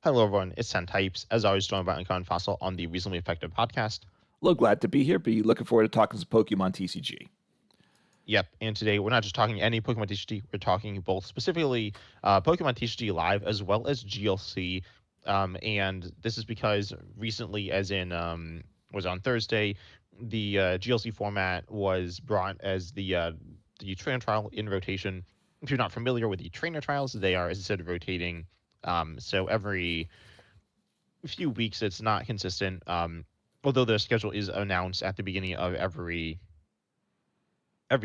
Hello, everyone. It's Ten Types. As always, joined by Uncommon Fossil on the Reasonably Effective podcast. Well, glad to be here. Be looking forward to talking some Pokemon TCG. Yep. And today we're not just talking any Pokemon TCG. We're talking both specifically Pokemon TCG Live as well as GLC. And this is because recently, as in was on Thursday, the GLC format was brought as the trainer trial in rotation. If you're not familiar with the trainer trials, they are, as I said, rotating. So every few weeks, it's not consistent. Although the schedule is announced at the beginning of every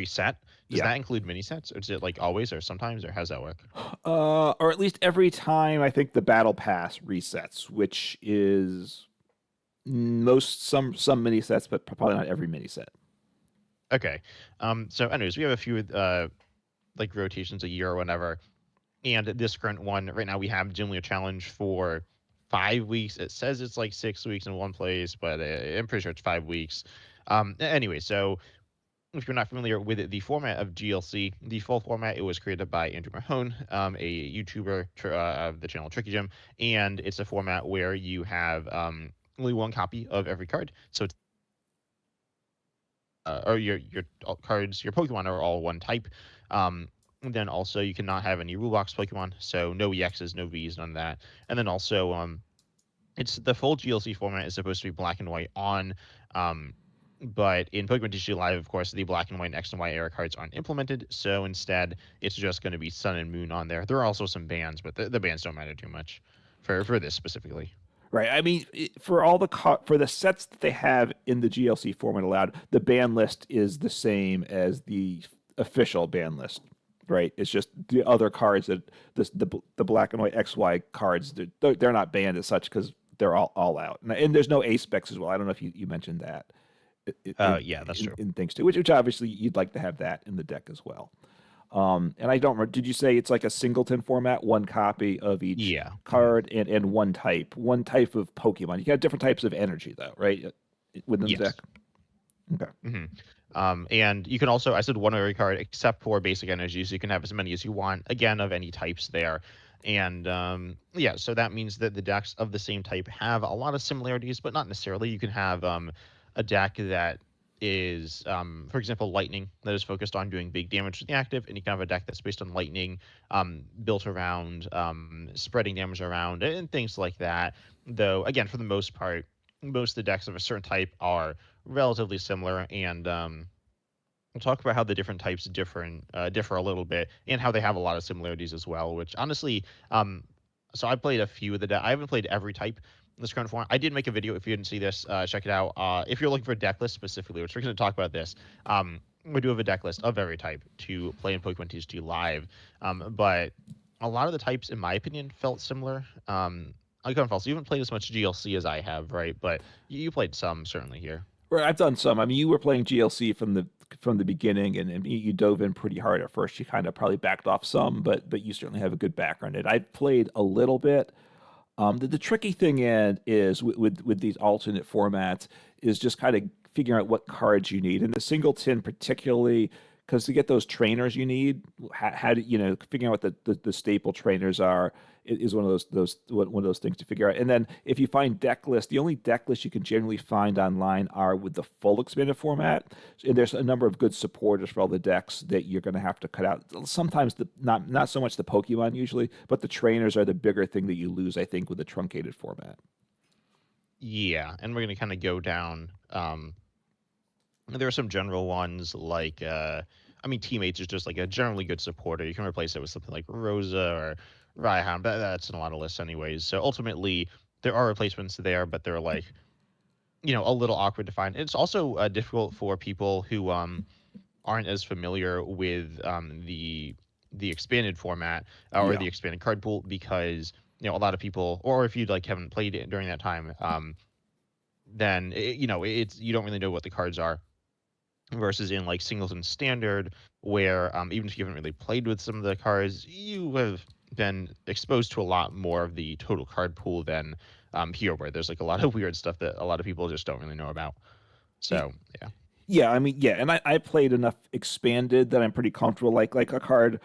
set. Does Yeah. that include mini sets, or is it like always, or sometimes, or how's that work? Or at least every time I think the battle pass resets, which is some mini sets, but probably not every mini set. Okay. So, anyways, we have a few like rotations a year or whatever, and this current one right now we have Gym Leader Challenge for 5 weeks. It says it's like 6 weeks in one place, but I'm pretty sure it's 5 weeks. Anyway, so if you're not familiar with the format of GLC, the full format, it was created by Andrew Mahone, a YouTuber of the channel Tricky Gym, and it's a format where you have only one copy of every card. So it's or your cards, your Pokemon are all one type. And then also you cannot have any rule box Pokemon, so no EXs, no Vs, none of that. And then also it's the full GLC format is supposed to be black and white on. But in Pokemon TCG Live, of course, the black and white and X and Y era cards aren't implemented. So instead, it's just going to be Sun and Moon on there. There are also some bans, but the bans don't matter too much for this specifically. Right. I mean, for all for the sets that they have in the GLC format allowed, the ban list is the same as the official ban list. Right. It's just the other cards that the black and white XY cards they're not banned as such because they're all out, and there's no A specs as well. I don't know if you mentioned that Yeah, that's true. in things too, which obviously you'd like to have that in the deck as well. And I don't remember, did you say it's like a singleton format, one copy of each Yeah. card and one type of Pokemon? You got different types of energy though, right? Within the deck. Yes. Okay. hmm and you can also, I said one every card except for basic energy, so you can have as many as you want, again, of any types there. And yeah, so that means that the decks of the same type have a lot of similarities, but not necessarily. You can have a deck that is, for example, lightning that is focused on doing big damage to the active, and you can have a deck that's based on lightning, built around spreading damage around and things like that. Though, again, for the most part, most of the decks of a certain type are relatively similar, and we'll talk about how the different types differ a little bit, and how they have a lot of similarities as well. Which honestly, so I played a few of the I haven't played every type in this current form. I did make a video. If you didn't see this, check it out. If you're looking for a deck list specifically, which we're going to talk about this, we do have a deck list of every type to play in Pokemon TCG Live. But a lot of the types, in my opinion, felt similar. I can't false. You haven't played as much GLC as I have, right? But you played some certainly here. Right, I've done some. I mean, you were playing GLC from the beginning, and you dove in pretty hard at first. You kind of probably backed off some, but you certainly have a good background in it. I've played a little bit. The tricky thing is with these alternate formats is just kind of figuring out what cards you need. And the singleton particularly, because to get those trainers you need, how do figuring out what the staple trainers are is one of one of those things to figure out. And then if you find deck lists, the only deck lists you can generally find online are with the full expanded format. And there's a number of good supporters for all the decks that you're going to have to cut out. Sometimes not so much the Pokemon usually, but the trainers are the bigger thing that you lose, I think, with the truncated format. Yeah, and we're gonna kind of go down. There are some general ones like, I mean, Teammates is just like a generally good supporter. You can replace it with something like Rosa or Raihan, but that's in a lot of lists anyways. So ultimately, there are replacements there, but they're like, a little awkward to find. It's also difficult for people who aren't as familiar with the expanded format or Yeah. the expanded card pool, because a lot of people, or if you like haven't played it during that time, then it's you don't really know what the cards are, versus in like singles and standard, where even if you haven't really played with some of the cards, you have been exposed to a lot more of the total card pool than here, where there's like a lot of weird stuff that a lot of people just don't really know about. So yeah. Yeah, I mean, yeah, and I played enough expanded that I'm pretty comfortable. Like a card.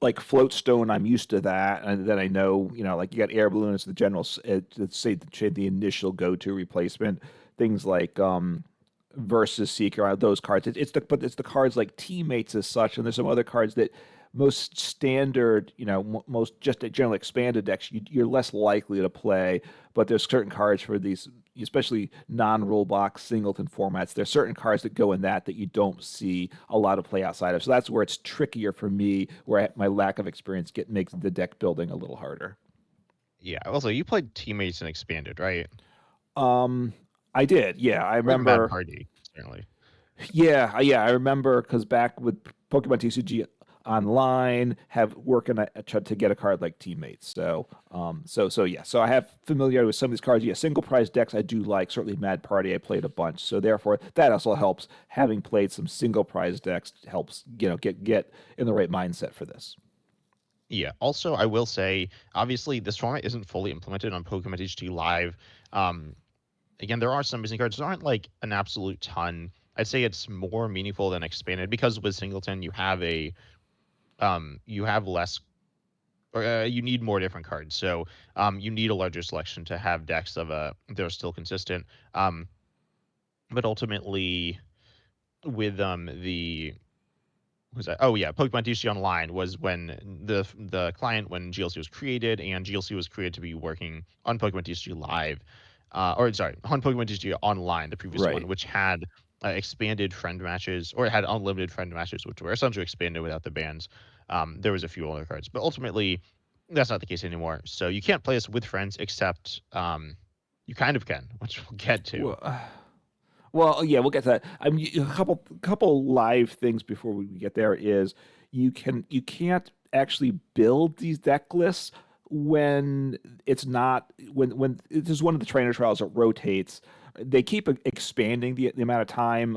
like floatstone, I'm used to that, and then I know, like you got air balloon as the general, let's say the initial go-to replacement. Things like versus seeker, those cards. But it's the cards like teammates as such, and there's some other cards that most standard, most just generally expanded decks, you're less likely to play. But there's certain cards for these, especially non-rule box singleton formats. There's certain cards that go in that you don't see a lot of play outside of. So that's where it's trickier for me, where my lack of experience makes the deck building a little harder. Yeah. Also, you played Teammates and Expanded, right? Um, I did, yeah. I Or the Mad remember. Party, certainly. Yeah, I remember because back with Pokemon TCG Online, have working to get a card like Teammates. So yeah. So I have familiarity with some of these cards. Yeah, single prize decks I do like. Certainly Mad Party I played a bunch. So therefore that also helps. Having played some single prize decks helps get in the right mindset for this. Yeah. Also, I will say, obviously, this format isn't fully implemented on Pokemon TCG Live. Um, Again, there are some missing cards. There aren't like an absolute ton. I'd say it's more meaningful than expanded because with Singleton you have less or you need more different cards. So you need a larger selection to have decks of that are still consistent. But ultimately, with the was that? Oh yeah, Pokemon TCG Online was when the client when GLC was created, and GLC was created to be working on Pokemon TCG Live, or sorry, on Pokemon TCG Online, the previous one, Right. which had expanded friend matches, or it had unlimited friend matches, which were essentially expanded without the bans. There was a few other cards, but ultimately that's not the case anymore. So you can't play this with friends, except you kind of can, which we'll get to. Well, well, yeah, we'll get to that. I mean, a couple live things before we get there is you can't actually build these deck lists when it's not when this is one of the trainer trials that rotates. They keep expanding the amount of time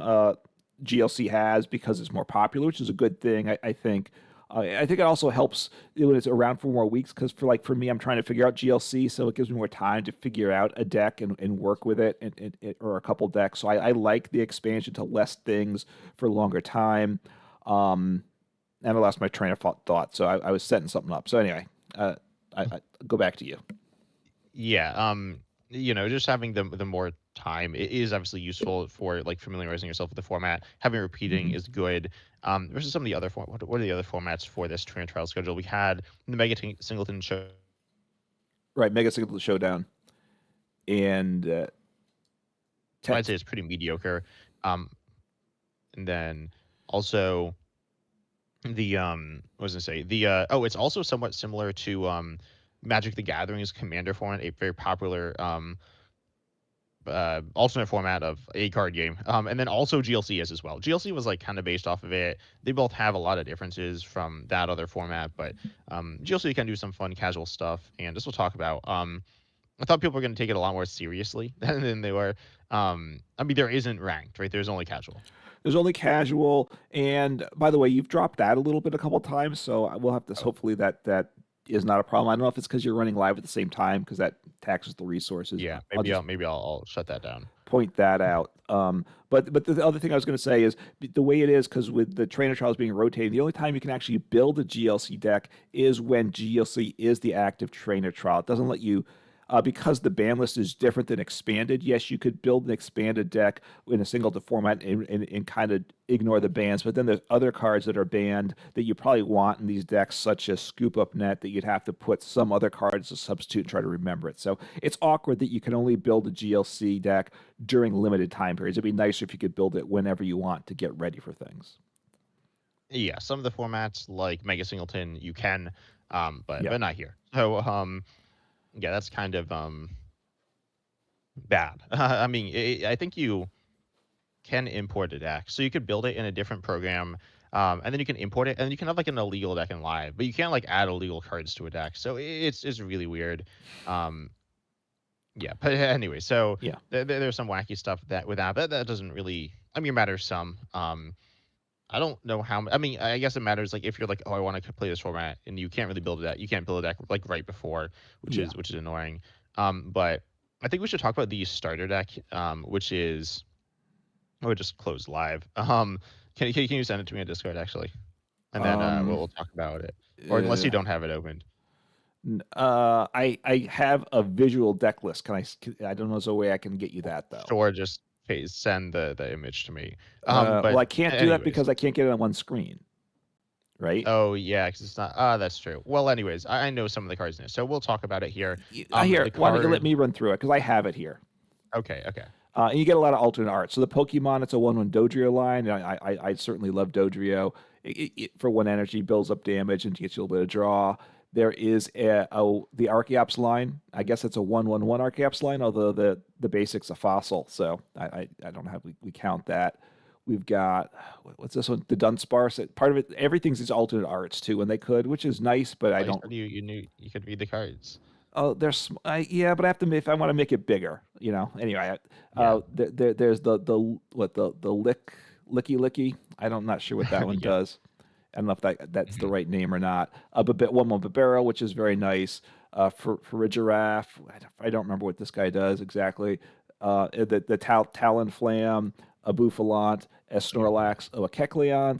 GLC has because it's more popular, which is a good thing, I think. I think it also helps when it's around for more weeks because for me, I'm trying to figure out GLC, so it gives me more time to figure out a deck and work with it, or a couple decks. So I like the expansion to less things for a longer time. Um, and I lost my train of thought, so I was setting something up. So anyway, uh, I go back to you. Yeah, just having the more time is obviously useful for like familiarizing yourself with the format. Having repeating Hmm. is good. Versus some of the other what are the other formats for this trainer trial schedule? We had the Singleton show. Right, Mega Single Showdown and I'd Tet. say it's pretty mediocre. Um, and then also what was I gonna say? It's also somewhat similar to Magic the Gathering's Commander format, a very popular alternate format of a card game. And then also GLC is as well. GLC was like kind of based off of it. They both have a lot of differences from that other format, but GLC can do some fun casual stuff, and this we'll talk about. I thought people were going to take it a lot more seriously than they were. I mean, there isn't ranked, right? There's only casual. There's only casual, and by the way, you've dropped that a little bit a couple times, so we'll have this. Oh, Hopefully, that is not a problem. I don't know if it's because you're running live at the same time because that taxes the resources. yeah. I'll Maybe just I'll shut that down. point that out. But the other thing I was going to say is the way it is, because with the trainer trials being rotated, the only time you can actually build a GLC deck is when GLC is the active trainer trial. It doesn't let you. Because the ban list is different than expanded, yes, you could build an expanded deck in a single to format and kind of ignore the bans. But then there's other cards that are banned that you probably want in these decks, such as Scoop Up Net, that you'd have to put some other cards as a substitute and try to remember it. So it's awkward that you can only build a GLC deck during limited time periods. It'd be nicer if you could build it whenever you want to get ready for things. Yeah, some of the formats like Mega Singleton you can, Yeah. but not here. So yeah, that's kind of bad. I mean, I think you can import a deck. So you could build it in a different program, and then you can import it, and you can have like an illegal deck in live, but you can't like add illegal cards to a deck. So it's really weird. Um, yeah, but anyway, so Yeah. there's some wacky stuff that with that, but that doesn't really. I mean, it matters some. I don't know how. I mean, I guess it matters like if you're like, oh, I want to play this format, and you can't really build a deck. You can't build a deck like right before, Yeah. which is annoying. But I think we should talk about the starter deck, which is. Oh, it just closed live. Can you send it to me on Discord actually? and then Um, we'll talk about it. Or unless you uh, don't have it opened. I have a visual deck list. I don't know if there's a way I can get you that though. Sure, just send the image to me. Well, But I can't do that anyways. because I can't get it on one screen, right? Oh yeah, because it's not. That's true. Well, anyways, I know some of the cards now, so we'll talk about it here. I hear. The Why don't you let card. me run through it because I have it here. Okay, okay. And you get a lot of alternate art. So the Pokemon, it's a 1/1 Dodrio line. And I certainly love Dodrio. For one energy, builds up damage and gets you a little bit of draw. There is the Archeops line. I guess it's a 1/1/1 Archeops line, although the basic's a fossil. So I don't know how we count that. We've got, what's this one? The Dunsparce. Part of it, everything's these alternate arts too when they could, which is nice, but I Well, you don't. said you knew you could read the cards. Oh, yeah, but I have to if I want to make it bigger, Anyway, Yeah. there's the licky. I'm not sure what that one Yeah. does. I don't know if that's the Mhm. right name or not. But one more Barrel, which is very nice. For a giraffe, I don't remember what this guy does exactly. The Talon Flam, a Bouffalant, a Snorlax, a Kecleon.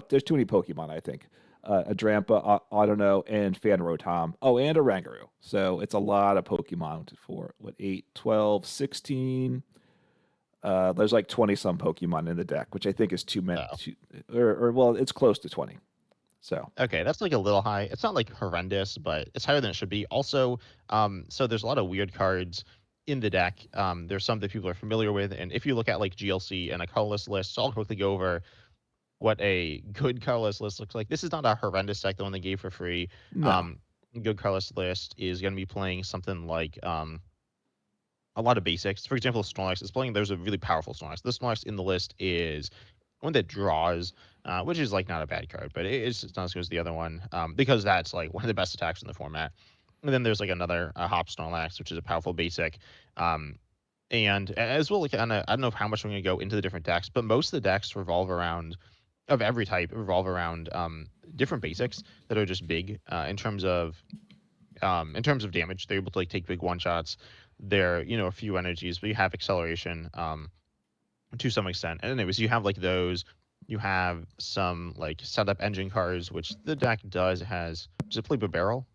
There's too many Pokemon, I think. A Drampa, Autono, and Fanrotom. Oh, and a Rangaroo. So it's a lot of Pokemon for, 8, 12, 16. There's like 20 some Pokemon in the deck, which I think is too many. Oh. Well, it's close to 20. So, Okay, that's like a little high. It's not like horrendous, but it's higher than it should be. Also, so there's a lot of weird cards in the deck. There's some that people are familiar with, and if you look at like GLC and a colorless list, so I'll quickly go over what a good colorless list looks like. This is not a horrendous deck, the one they gave for free. no. Um, good colorless list is going to be playing something like a lot of basics. For example, Snorlax is playing. There's a really powerful Snorlax. The Snorlax in the list is one that draws, which is like not a bad card, but it's not as good as the other one because that's like one of the best attacks in the format. And then there's like another Hop Snorlax, which is a powerful basic. Um, and as well, like I don't know how much we're going to go into the different decks, but most of the decks revolve around of every type revolve around different basics that are just big in terms of damage. They're able to like take big one shots. They're a few energies, but you have acceleration to some extent. And anyways, you have like those. You have some like setup engine cards, which the deck does it play Barrel?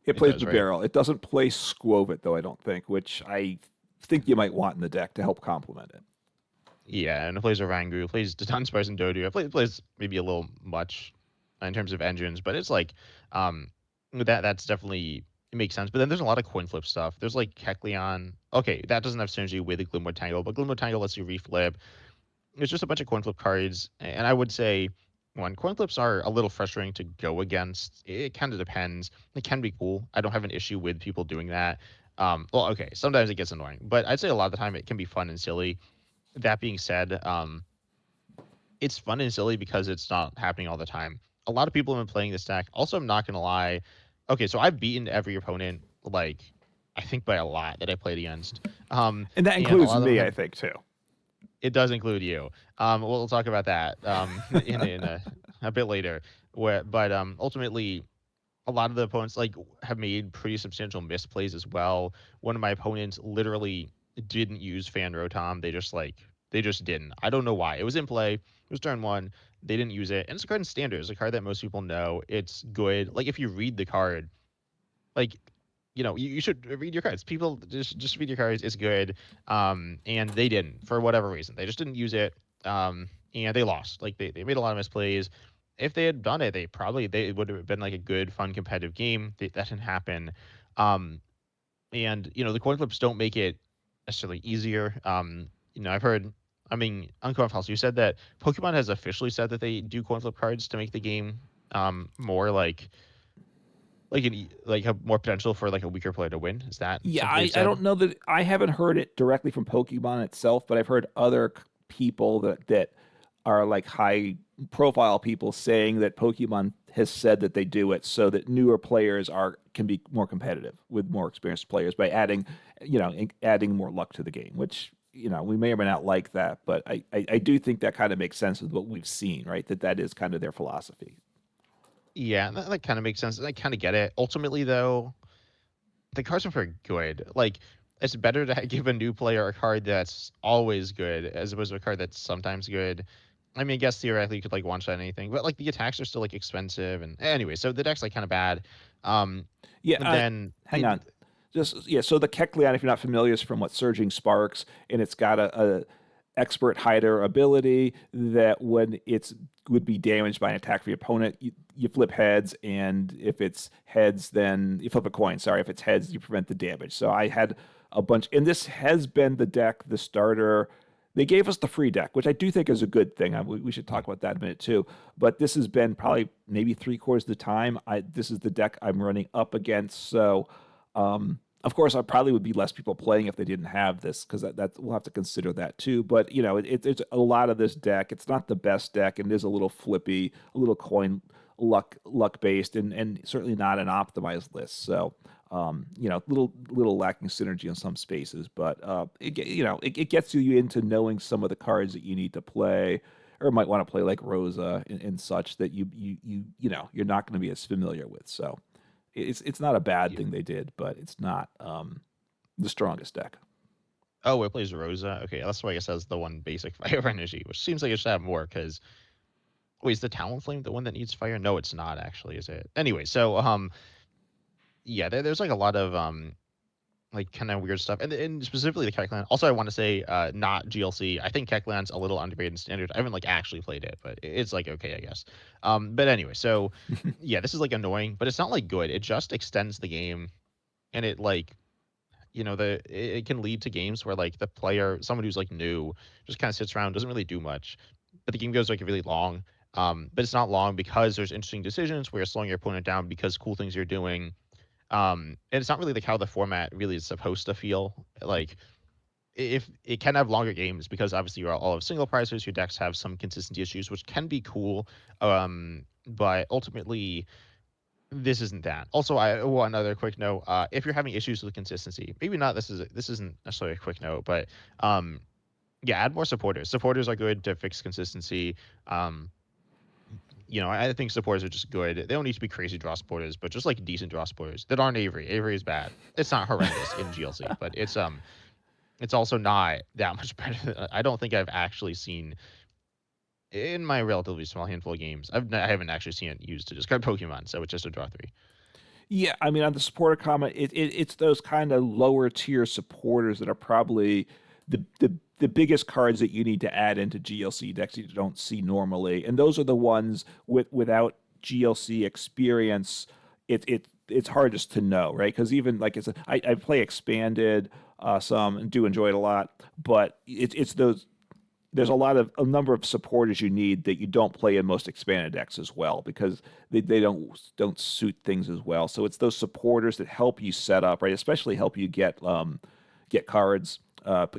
It It plays does, right? Barrel. It doesn't play Squovit, though, I don't think, which I think you might want in the deck to help complement it. Yeah, and it plays Orangu, it plays Dunsparce and Dodu. It plays maybe a little much in terms of engines, but it's like um that's definitely it makes sense. But then there's a lot of coin flip stuff. There's like Kecleon. Okay, that doesn't have synergy with the Glimwood Tangle, but Glimwood Tangle lets you reflip. It's just a bunch of coin flip cards, and I would say one coin flips are a little frustrating to go against. It kind of depends. It can be cool. I don't have an issue with people doing that. Well, okay, sometimes it gets annoying, but I'd say a lot of the time it can be fun and silly. That being said, it's fun and silly because it's not happening all the time. A lot of people have been playing this deck. Also, I'm not gonna lie. Okay, so I've beaten every opponent like I think by a lot that I played against. And that And a includes lot of them me, have I think, too. it does include you. We'll talk about that in a bit later. But ultimately, a lot of the opponents like have made pretty substantial misplays as well. One of my opponents literally didn't use Fan Rotom. They just didn't. I don't know why. It was in play. It was turn one. They didn't use it. And it's a card in standard. It's a card that most people know. It's good. Like if you read the card, like you should read your cards. People just read your cards. It's good. And they didn't for whatever reason. They just didn't use it. And they lost. Like they made a lot of misplays. If they had done it, they would have been like a good, fun, competitive game. That didn't happen. And the coin flips don't make it necessarily easier. I've heard. I mean, Uncommon False, you said that Pokemon has officially said that they do coin flip cards to make the game more like have more potential for like a weaker player to win. Is that Yeah, something they've I said? don't know that I haven't heard it directly from Pokemon itself, but I've heard other people that are like high profile people saying that Pokemon has said that they do it so that newer players can be more competitive with more experienced players by adding more luck to the game, which we may or may not like that, but I do think that kind of makes sense with what we've seen, right? That is kind of their philosophy. Yeah, that kind of makes sense. I kind of get it. Ultimately, though, the cards are very good. Like, it's better to give a new player a card that's always good as opposed to a card that's sometimes good. I mean, I guess theoretically you could like one shot anything, but like the attacks are still like expensive, and anyway, so the deck's like kind of bad. Um, Yeah, and then hang on. Just yeah, so the Kecleon, if you're not familiar, is from what Surging Sparks, and it's got a expert hider ability that when it's would be damaged by an attack for your opponent, you flip heads, and if it's heads, then you flip a coin. Sorry, if it's heads, you prevent the damage. So I had a bunch, and this has been the deck, the starter. They gave us the free deck, which I do think is a good thing. We should talk about that in a minute too. But this has been probably maybe 3/4 of the time. This is the deck I'm running up against. So, of course, I probably would be less people playing if they didn't have this because that we'll have to consider that too. But you know, it's a lot of this deck. It's not the best deck, and it is a little flippy, a little coin luck based, and certainly not an optimized list. So you know, little lacking synergy in some spaces, but you know, it gets you into knowing some of the cards that you need to play, or might want to play like Rosa and such that you know you're not going to be as familiar with. So it's not a bad yeah. thing they did, but it's not the strongest deck. Oh, it plays Rosa. Okay, that's why I guess that's the one basic fire energy, which seems like it should have more. Because wait, is the Talonflame the one that needs fire? No, it's not actually, is it? Anyway, so yeah, there's like a lot of like kind of weird stuff, and specifically the Keklan. Also, I want to say not GLC. I think Keklan's a little underrated in standard. I haven't like actually played it, but it's like okay, I guess. But anyway, so yeah, this is like annoying, but it's not like good. It just extends the game, and it like it can lead to games where like the player, someone who's like new, just kind of sits around, doesn't really do much, but the game goes like really long. But it's not long because there's interesting decisions where you're slowing your opponent down because cool things you're doing. And it's not really like how the format really is supposed to feel. Like if it can have longer games because obviously you're all of single prizes, your decks have some consistency issues, which can be cool. But ultimately this isn't that. Also, I one other quick note: if you're having issues with consistency, maybe not. This isn't necessarily a quick note, but um, yeah, add more supporters. Supporters are good to fix consistency. Um, I think supporters are just good. They don't need to be crazy draw supporters, but just like decent draw supporters that aren't Avery. Avery is bad. It's not horrendous in GLC, but it's also not that much better. I don't think I've actually seen in my relatively small handful of games. I haven't actually seen it used to discard Pokemon, so it's just a draw three. Yeah, I mean, on the supporter comment, it's those kind of lower tier supporters that are probably the biggest cards that you need to add into GLC decks that you don't see normally, and those are the ones without GLC experience. It's hardest to know, right? Because even like I play expanded some and do enjoy it a lot, but it's those there's a number of supporters you need that you don't play in most expanded decks as well because they don't suit things as well. So it's those supporters that help you set up, right? Especially help you get cards,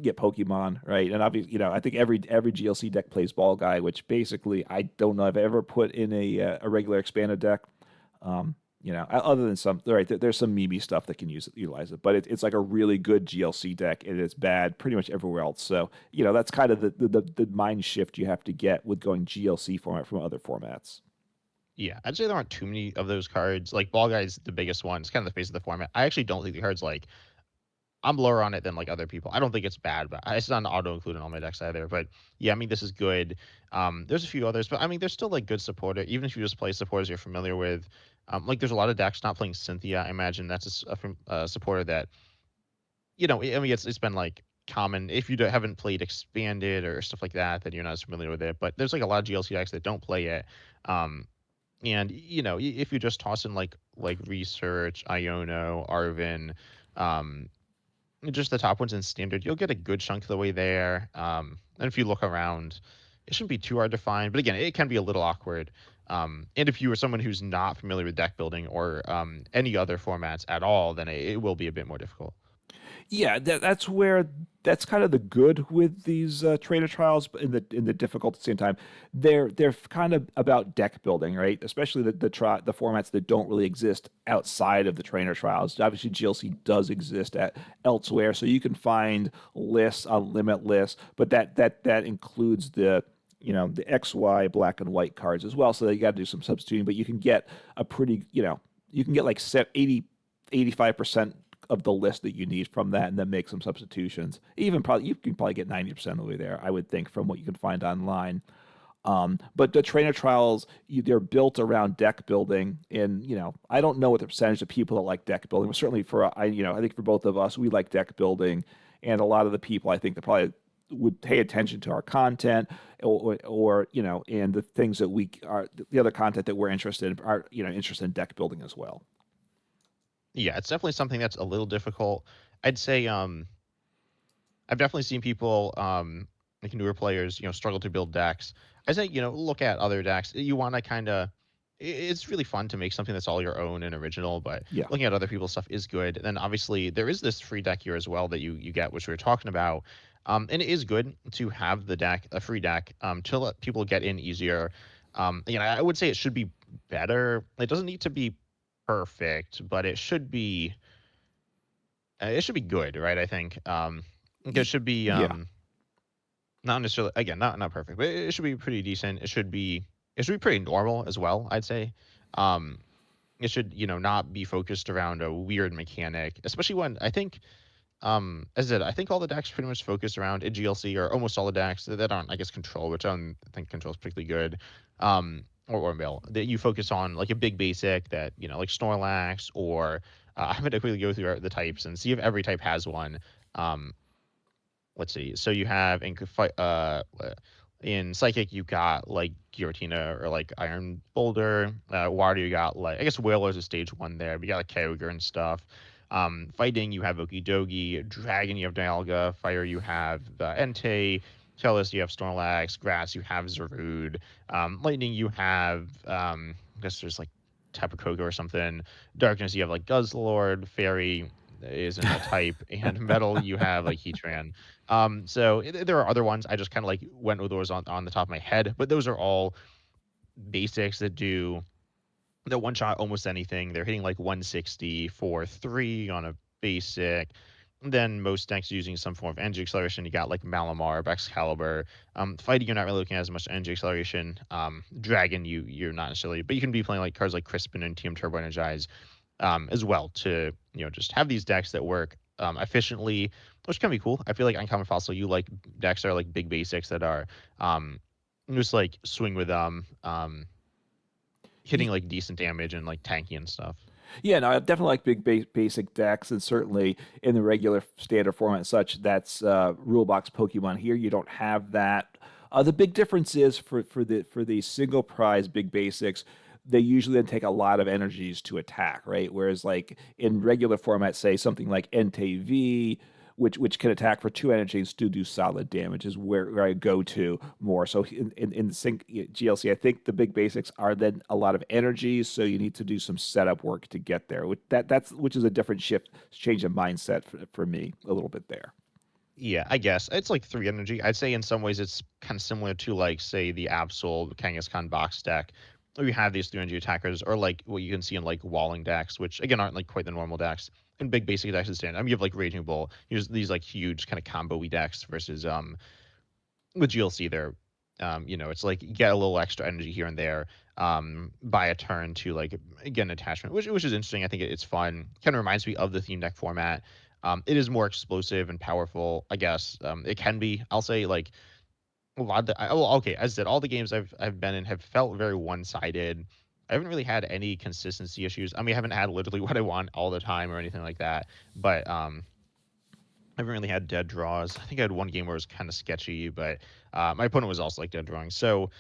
get Pokemon, right? And obviously, I think every GLC deck plays Ball Guy, which basically I don't know if I've ever put in a regular expanded deck. Um, other than some, right, there's some meme stuff that can utilize it, but it's like a really good GLC deck, and it's bad pretty much everywhere else. So, that's kind of the mind shift you have to get with going GLC format from other formats. Yeah, I'd say there aren't too many of those cards. Like Ball Guy's the biggest one. It's kind of the face of the format. I actually don't think the card's like I'm lower on it than like other people. I don't think it's bad, but it's not an auto include in all my decks either. But yeah, I mean this is good. There's a few others, but I mean there's still like good supporter. Even if you just play supporters you're familiar with, like there's a lot of decks not playing Cynthia. I imagine that's a supporter that I mean it's been like common if you haven't played expanded or stuff like that, then you're not as familiar with it. But there's like a lot of GLC decks that don't play it. And if you just toss in like research, Iono, Arvin, um, just the top ones in standard, you'll get a good chunk of the way there. And if you look around, it shouldn't be too hard to find. But again, it can be a little awkward. And if you are someone who's not familiar with deck building or any other formats at all, then it will be a bit more difficult. Yeah, that's kind of the good with these trainer trials, but in the difficult at the same time. They're kind of about deck building, right? Especially the formats that don't really exist outside of the trainer trials. Obviously, GLC does exist at elsewhere, so you can find lists on limit lists, but that includes the XY black and white cards as well. So you got to do some substituting, but you can get a pretty you can get like 85% of the list that you need from that and then make some substitutions. Even probably you can probably get 90% of the way there, I would think, from what you can find online. But the trainer trials, they're built around deck building, and I don't know what the percentage of people that like deck building. But certainly I think for both of us, we like deck building, and a lot of the people I think that probably would pay attention to our content, or and the things that we are, the other content that we're interested in, are interested in deck building as well. Yeah, it's definitely something that's a little difficult. I'd say I've definitely seen people, like newer players, struggle to build decks. I say, look at other decks. You want to kind of, it's really fun to make something that's all your own and original, but Yeah. looking at other people's stuff is good. And then obviously there is this free deck here as well that you get, which we were talking about. And it is good to have the deck, a free deck, to let people get in easier. I would say it should be better. It doesn't need to be perfect, but it should be good, right? I think it should be Yeah. not necessarily, again, not perfect, but it should be pretty decent. It should be pretty normal as well, I'd say. Um it should, not be focused around a weird mechanic, especially when I think as I said, I think all the decks pretty much focus around in GLC, or almost all the decks that aren't, I guess, control, which I don't think control is particularly good. Or mill, that you focus on like a big basic that, like Snorlax, or I'm gonna quickly go through the types and see if every type has one. Um, let's see. So you have in Psychic you got like Giratina or like Iron Boulder. Water you got like, I guess, Whalers is stage one there. But you got like Kyogre and stuff. Fighting you have Okidogi. Dragon you have Dialga. Fire you have Entei. Chalice you have Snorlax. Grass you have Zarude. Lightning you have I guess there's like Tapu Koko or something. Darkness you have like Guzzlord. Fairy isn't a type, and Metal you have like Heatran. So there are other ones. I just kind of like went with those on the top of my head, but those are all basics that do the one shot almost anything. They're hitting like 160 for 3 on a basic. Then most decks using some form of energy acceleration. You got like Malamar, Excalibur. Fighting, you're not really looking at as much energy acceleration. Dragon, you're not necessarily, but you can be playing like cards like Crispin and Team Turbo Energize as well, to just have these decks that work efficiently, which can be cool. I feel like Uncommon Fossil, you like decks that are like big basics that are just like swing with hitting like decent damage and like tanky and stuff. Yeah, no, I definitely like basic decks, and certainly in the regular standard format and such, that's rule box Pokemon. Here, you don't have that. The big difference is for the single prize big basics, they usually then take a lot of energies to attack, right? Whereas like in regular format, say something like NTV, which can attack for 2 energy and still do solid damage, is where I go to more. So in sync GLC, I think the big basics are then a lot of energy, so you need to do some setup work to get there. Which is a different change of mindset for me a little bit there. Yeah, I guess it's like 3 energy. I'd say in some ways it's kind of similar to like, say, the Absol Kangaskhan box deck, where you have these 3 energy attackers, or like what you can see in like walling decks, which again aren't like quite the normal decks. In big basic decks is standard. I mean, you have like Raging Bull, use these like huge kind of combo-y decks versus with GLC there. It's like you get a little extra energy here and there by a turn to like get an attachment, which is interesting. I think it's fun. Kind of reminds me of the theme deck format. It is more explosive and powerful, I guess. It can be. I'll say like a lot of okay. As I said, all the games I've been in have felt very one sided. I haven't really had any consistency issues. I mean, I haven't had literally what I want all the time or anything like that. But I haven't really had dead draws. I think I had one game where it was kind of sketchy, but my opponent was also like dead drawing. So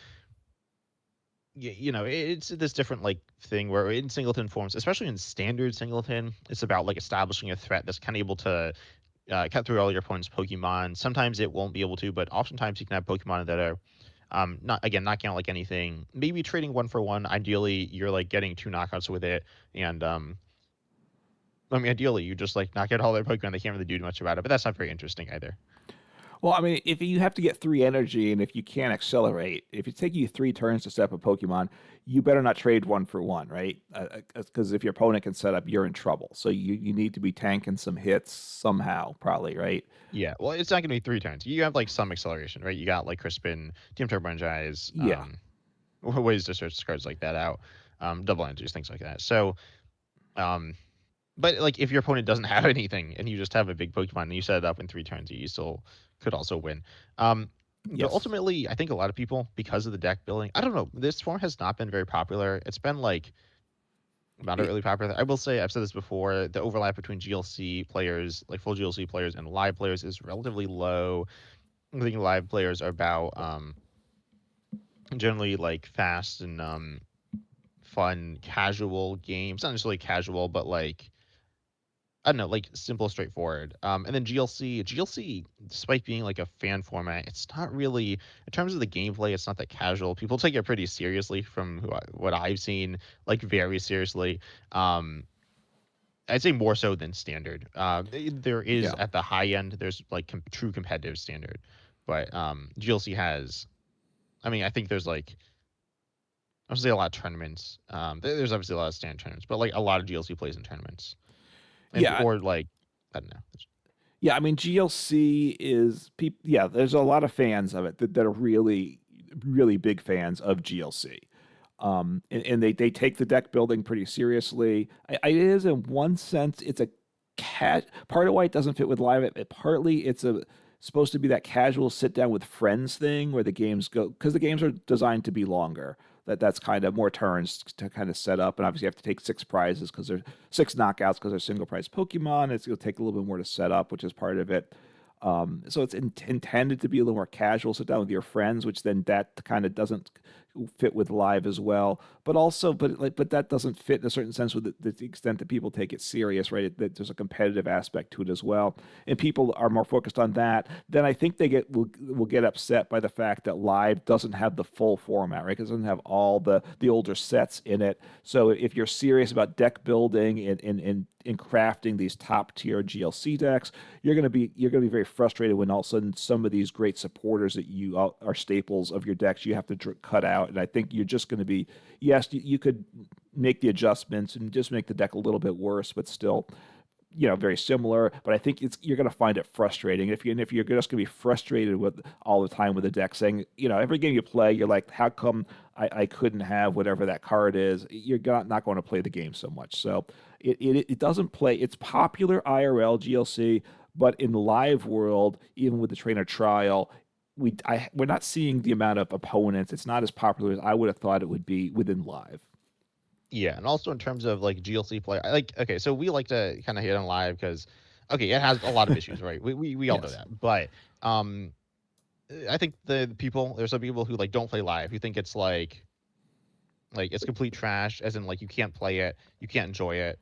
it's this different like thing where in singleton forms, especially in standard singleton, it's about like establishing a threat that's kind of able to cut through all your opponent's Pokemon. Sometimes it won't be able to, but oftentimes you can have Pokemon that are not count like anything. Maybe trading one for one. Ideally, you're like getting 2 knockouts with it, and I mean, ideally you just like knock out all their Pokemon. They can't really do much about it, but that's not very interesting either. Well, I mean, if you have to get 3 energy, and if you can't accelerate, if it's taking you 3 turns to set up a Pokemon, you better not trade one for one, right? Because if your opponent can set up, you're in trouble. So you need to be tanking some hits somehow, probably, right? Yeah, well, it's not going to be 3 turns. You have like some acceleration, right? You got like Crispin, Team Turbo Energize, Yeah. ways to search cards like that out, double entries, things like that. So, um, but like if your opponent doesn't have anything and you just have a big Pokemon and you set it up in 3 turns, you still could also win. Um, But Yes. ultimately, I think a lot of people, because of the deck building, I don't know, this form has not been very popular. It's been like It- moderately popular. I will say, I've said this before, the overlap between GLC players, like full GLC players, and live players is relatively low. I think live players are about generally like fast and fun, casual games. Not necessarily casual, but like I don't know, like simple, straightforward. And then GLC, despite being like a fan format, it's not really in terms of the gameplay. It's not that casual. People take it pretty seriously from what I've seen, like very seriously. Um, I'd say more so than standard. There is yeah. at the high end, there's like true competitive standard, but GLC has. I mean, I think there's like obviously a lot of tournaments. There's obviously a lot of standard tournaments, but like a lot of GLC plays in tournaments, and Yeah. or like I don't know. Yeah, I mean GLC is people. Yeah, there's a lot of fans of it that are really, really big fans of GLC, and they take the deck building pretty seriously. It is in one sense it's a cat. Part of why it doesn't fit with live, partly it's a supposed to be that casual sit down with friends thing where the games go because the games are designed to be longer. That's kind of more turns to kind of set up, and obviously you have to take six prizes because there's six knockouts because they're single prize Pokemon. It'll take a little bit more to set up, which is part of it. So it's intended to be a little more casual, sit down with your friends, which then that kind of doesn't fit with live as well. But also, but that doesn't fit in a certain sense with the extent that people take it serious, right? That there's a competitive aspect to it as well, and people are more focused on that. Then I think they will get upset by the fact that live doesn't have the full format, right? Because it doesn't have all the older sets in it. So if you're serious about deck building and crafting these top tier GLC decks, you're gonna be very frustrated when all of a sudden some of these great supporters that you are staples of your decks you have to cut out. And I think you're just going to be yes, you could make the adjustments and just make the deck a little bit worse, but still very similar. But I think you're going to find it frustrating if you're just going to be frustrated with all the time with the deck, saying every game you play, you're like, how come I couldn't have whatever that card is? You're not going to play the game so much. So it doesn't play. It's popular IRL GLC, but in the live world, even with the trainer trial, we're not seeing the amount of opponents. It's not as popular as I would have thought it would be within live. Yeah, and also in terms of like GLC play, like okay, so we like to kind of hit on live because okay, it has a lot of issues, right? We all know Yes. that, but um, I think the people there's some people who like don't play live who think it's like it's complete trash, as in like you can't play it, you can't enjoy it.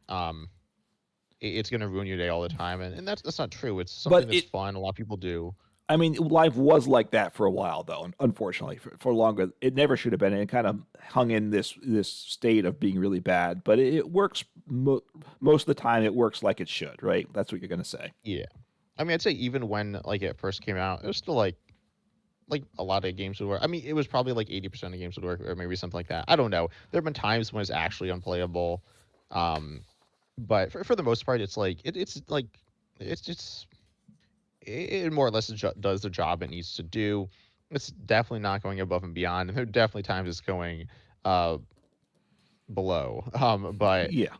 It's gonna ruin your day all the time, and that's not true. It's something But that's fun. A lot of people do. I mean, live was like that for a while, though. Unfortunately, for longer, it never should have been. It kind of hung in this state of being really bad. But it works most of the time. It works like it should, right? That's what you're going to say. Yeah, I mean, I'd say even when like it first came out, it was still like a lot of games would work. I mean, it was probably like 80% of games would work, or maybe something like that. I don't know. There have been times when it's actually unplayable, um, but for the most part, it's like it's like it's just it more or less does the job it needs to do. It's definitely not going above and beyond, and there are definitely times it's going uh below. But Yeah,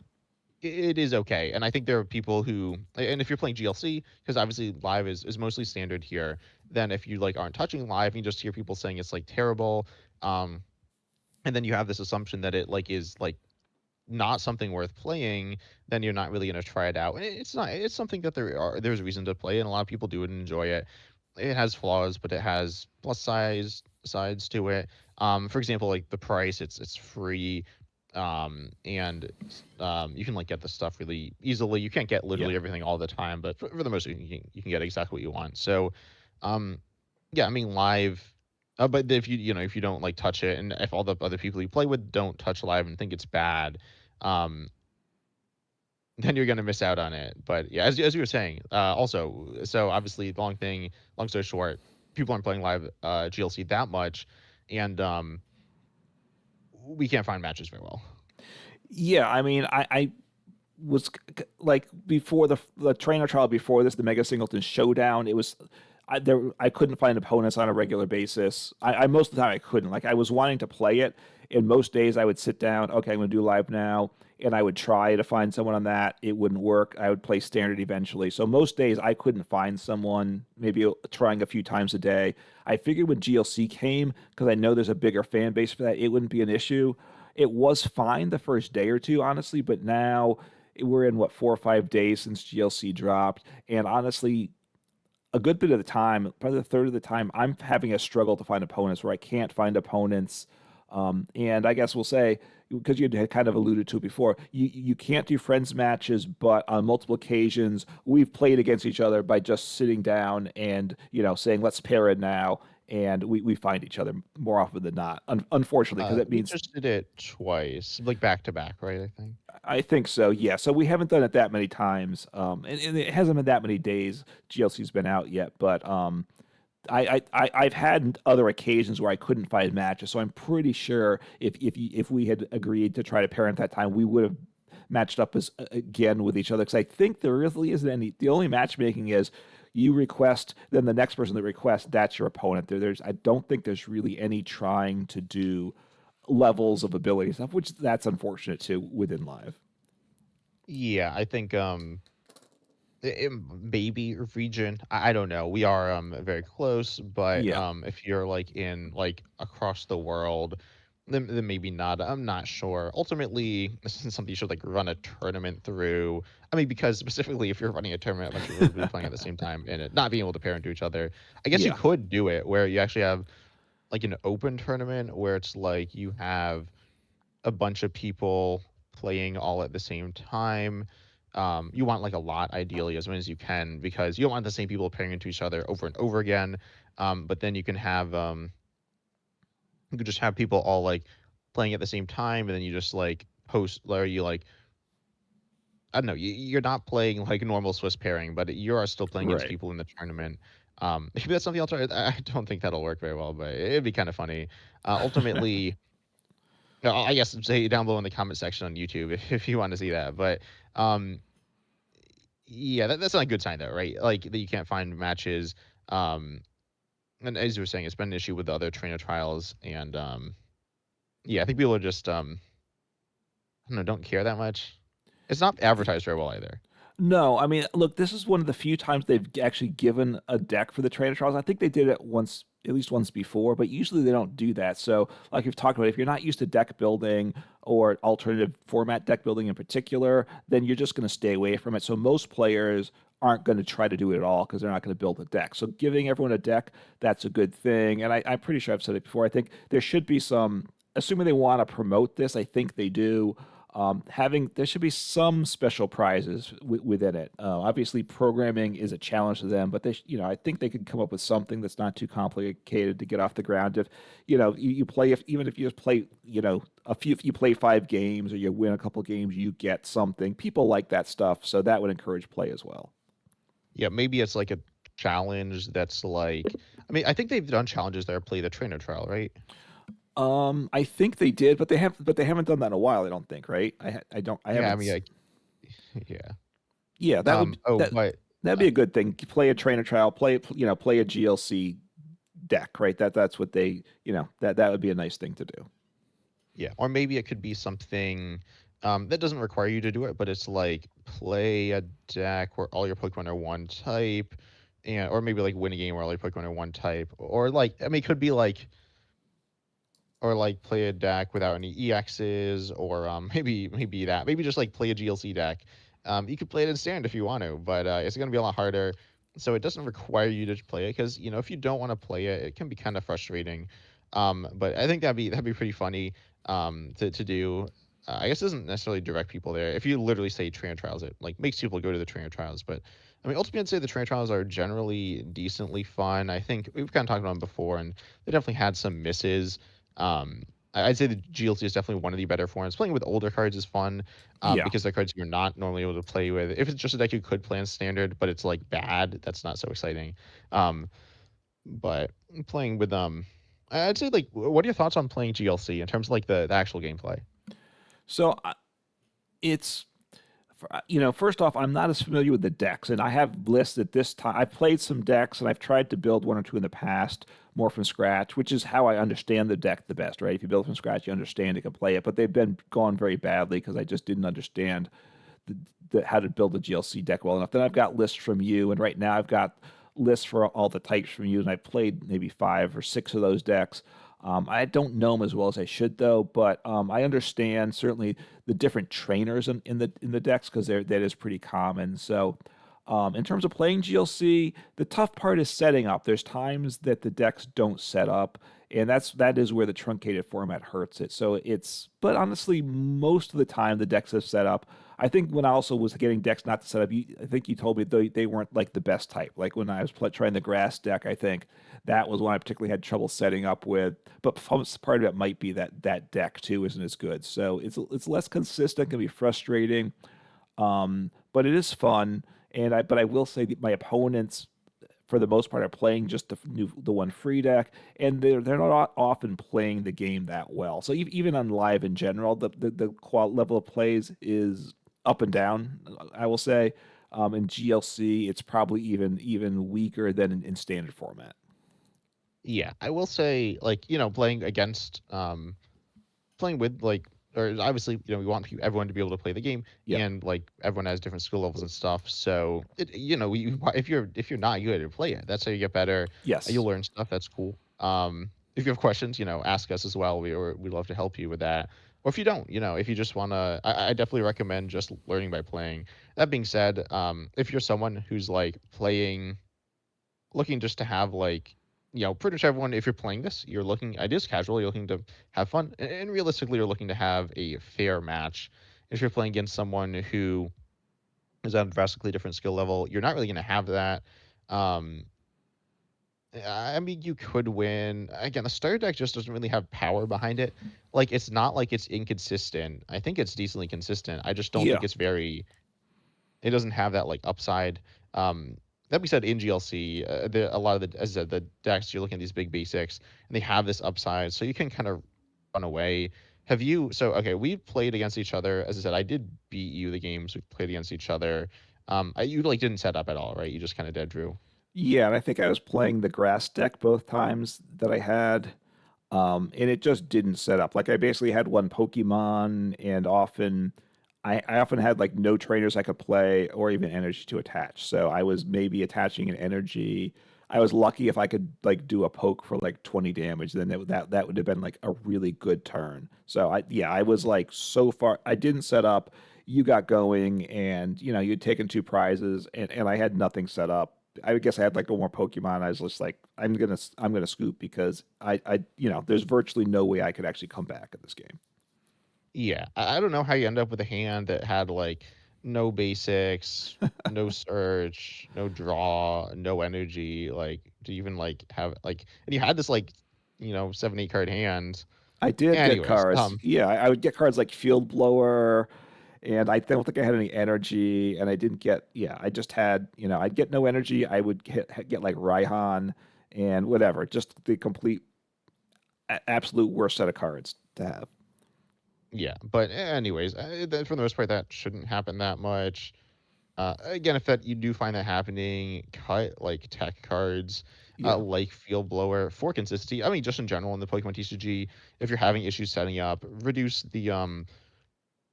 it is okay. And I think there are people who, and if you're playing GLC, because obviously live is mostly standard here, then if you like aren't touching live, you just hear people saying it's like terrible. Um, and then you have this assumption that it like is like not something worth playing, then you're not really gonna try it out. And it's not. It's something that there's reason to play, and a lot of people do it and enjoy it. It has flaws, but it has plus sides to it. For example, like the price, it's free, and you can like get the stuff really easily. You can't get yeah, literally everything all the time, but for the most, you can get exactly what you want. So, um, yeah, I mean live. But if if you don't like touch it, and if all the other people you play with don't touch live and think it's bad, um, then you're gonna miss out on it. But yeah, as you were saying, also, so obviously, long story short, people aren't playing live GLC that much, and we can't find matches very well. yeah. I mean, I was like before the trainer trial before this, the Mega Singleton Showdown. It was I couldn't find opponents on a regular basis. I most of the time I couldn't. Like I was wanting to play it, and most days I would sit down. Okay, I'm going to do live now, and I would try to find someone on that. It wouldn't work. I would play standard eventually. So most days I couldn't find someone. Maybe trying a few times a day. I figured when GLC came, because I know there's a bigger fan base for that, it wouldn't be an issue. It was fine the first day or two, honestly, but now we're in what 4 or 5 days since GLC dropped, and honestly, a good bit of the time, probably a third of the time, I'm having a struggle to find opponents where I can't find opponents. And I guess we'll say, because you had kind of alluded to it before, you can't do friends matches, but on multiple occasions, we've played against each other by just sitting down and, saying, let's pair it now. And we find each other more often than not, unfortunately, because that We means just did it twice, like back to back, right? I think. I think so, yeah. So we haven't done it that many times, and it hasn't been that many days GLC's been out yet. But I've had other occasions where I couldn't find matches, so I'm pretty sure if we had agreed to try to pair at that time, we would have matched up as again with each other. Because I think there really isn't any. The only matchmaking is you request, then the next person that requests, that's your opponent. I don't think there's really any trying to do levels of ability stuff, which that's unfortunate too within live. Yeah, I think maybe region. I don't know. We are very close, but Yeah, if you're like in like across the world, then maybe not. I'm not sure. Ultimately, this isn't something you should like run a tournament through. I mean, because specifically if you're running a tournament, a bunch of people will be playing at the same time and it not being able to pair into each other. I guess you yeah, could do it where you actually have like an open tournament where it's like you have a bunch of people playing all at the same time. You want like a lot, ideally, as many as you can, because you don't want the same people pairing into each other over and over again. But then you could just have people all like playing at the same time, and then you just like post, or you like, I don't know, you're not playing like normal Swiss pairing, but you are still playing against right. people in the tournament. Maybe that's something I'll try. I don't think that'll work very well, but it'd be kind of funny. Ultimately, no, I guess say down below in the comment section on YouTube if you want to see that. But um, yeah, that's not a good sign though, right? Like that you can't find matches. Um, and as you were saying, it's been an issue with the other trainer trials, and yeah, I think people are just I don't know, don't care that much. It's not advertised very well either. No, I mean, look, this is one of the few times they've actually given a deck for the trainer trials. I think they did it once, at least once before, but usually they don't do that. So, like you've talked about, if you're not used to deck building or alternative format deck building in particular, then you're just going to stay away from it. So, most players aren't going to try to do it at all because they're not going to build a deck. So, giving everyone a deck, that's a good thing. And I'm pretty sure I've said it before. I think there should be some, assuming they want to promote this, I think they do, having there should be some special prizes within it. Obviously, programming is a challenge to them, but I think they could come up with something that's not too complicated to get off the ground. If you play, if even if you just play, if you play 5 games or you win a couple games, you get something. People like that stuff, so that would encourage play as well. Yeah, maybe it's like a challenge that's like. I mean, I think they've done challenges that are play the trainer trial, right? I think they did, but they haven't done that in a while. I don't think, right? I don't, I Yeah, I haven't. mean, like, yeah. Yeah, that would Oh, that but that'd be a good thing. Play a trainer trial, play a GLC deck, right? That's what they, that would be a nice thing to do. yeah, or maybe it could be something that doesn't require you to do it, but it's like play a deck where all your Pokemon are one type, and or maybe like win a game where all your Pokemon are one type, or like I mean, it could be like or like play a deck without any EXs, or maybe that maybe just like play a GLC deck. You could play it in standard if you want to, but it's gonna be a lot harder. So it doesn't require you to play it because if you don't want to play it, it can be kind of frustrating. But I think that'd be pretty funny to do. I guess it doesn't necessarily direct people there. If you literally say trainer trials, it like makes people go to the trainer trials. But I mean, ultimately, I'd say the trainer trials are generally decently fun. I think we've kind of talked about them before, and they definitely had some misses. Um, I'd say the GLC is definitely one of the better forms. Playing with older cards is fun Yeah. because they're cards you're not normally able to play with. If it's just a deck you could play in standard, but it's like bad, that's not so exciting. Um, but playing with I'd say like, what are your thoughts on playing GLC in terms of like the actual gameplay? So it's First off, I'm not as familiar with the decks, and I have lists at this time. I've played some decks, and I've tried to build one or two in the past, more from scratch, which is how I understand the deck the best, right? If you build from scratch, you understand you can play it. But they've been gone very badly because I just didn't understand the, how to build a GLC deck well enough. Then I've got lists from you, and right now I've got lists for all the types from you, and I've played maybe 5 or 6 of those decks. I don't know them as well as I should, though, but I understand certainly the different trainers in the decks because that is pretty common. So, in terms of playing GLC, the tough part is setting up. There's times that the decks don't set up, and that is where the truncated format hurts it. So but honestly, most of the time the decks have set up. I think when I also was getting decks not to set up, I think you told me they weren't like the best type. Like when I was trying the grass deck, I think that was one I particularly had trouble setting up with. But part of it might be that deck too isn't as good. So it's less consistent, can be frustrating, but it is fun. But I will say that my opponents, for the most part, are playing just the one free deck, and they're not often playing the game that well. So even on live in general, the level of plays is up and down. I will say, in GLC, it's probably even weaker than in standard format. Yeah, I will say, like, playing against, playing with like, or obviously, we want everyone to be able to play the game, Yep. and like everyone has different skill levels and stuff. So if you're not good at play it, that's how you get better. Yes. You'll learn stuff. That's cool. If you have questions, ask us as well. We'd love to help you with that. Or if you don't, if you just wanna, I definitely recommend just learning by playing. That being said, if you're someone who's like looking just to have like, pretty much everyone, if you're playing this, you're looking, ideas casual, you're looking to have fun, and realistically, you're looking to have a fair match. If you're playing against someone who is at a drastically different skill level, you're not really going to have that. Um, I mean, you could win. Again, the starter deck just doesn't really have power behind it. Like, it's not like it's inconsistent. I think it's decently consistent. I just don't Yeah. think it doesn't have that like upside. That being said, in GLC, a lot of as I said, the decks, you're looking at these big basics, and they have this upside, so you can kind of run away. Have you? So okay, we played against each other. As I said, I did beat you the games we played against each other. You like didn't set up at all, right? You just kind of dead drew. Yeah, and I think I was playing the grass deck both times that I had. And it just didn't set up. Like I basically had one Pokemon, and I often had like no trainers I could play or even energy to attach. So I was maybe attaching an energy. I was lucky if I could like do a poke for like 20 damage. Then that would have been like a really good turn. So I was like so far. I didn't set up. You got going, and you'd taken 2 prizes, and I had nothing set up. I guess I had like one more Pokemon. I was just like, I'm gonna scoop because there's virtually no way I could actually come back in this game. Yeah, I don't know how you end up with a hand that had like no basics, no search, no draw, no energy. Like to even like have like, and you had this like, 7, 8 card hand. I did get Anyways, cards. Yeah, I would get cards like Field Blower, and I don't think I had any energy, and I didn't get. Yeah, I just had. I'd get no energy. I would get like Raihan and whatever. Just the complete, absolute worst set of cards to have. yeah. But anyways, for the most part, that shouldn't happen that much. Again, if that you do find that happening, cut like tech cards, Yeah. like Field Blower for consistency. I mean, just in general in the Pokemon TCG, if you're having issues setting up, reduce the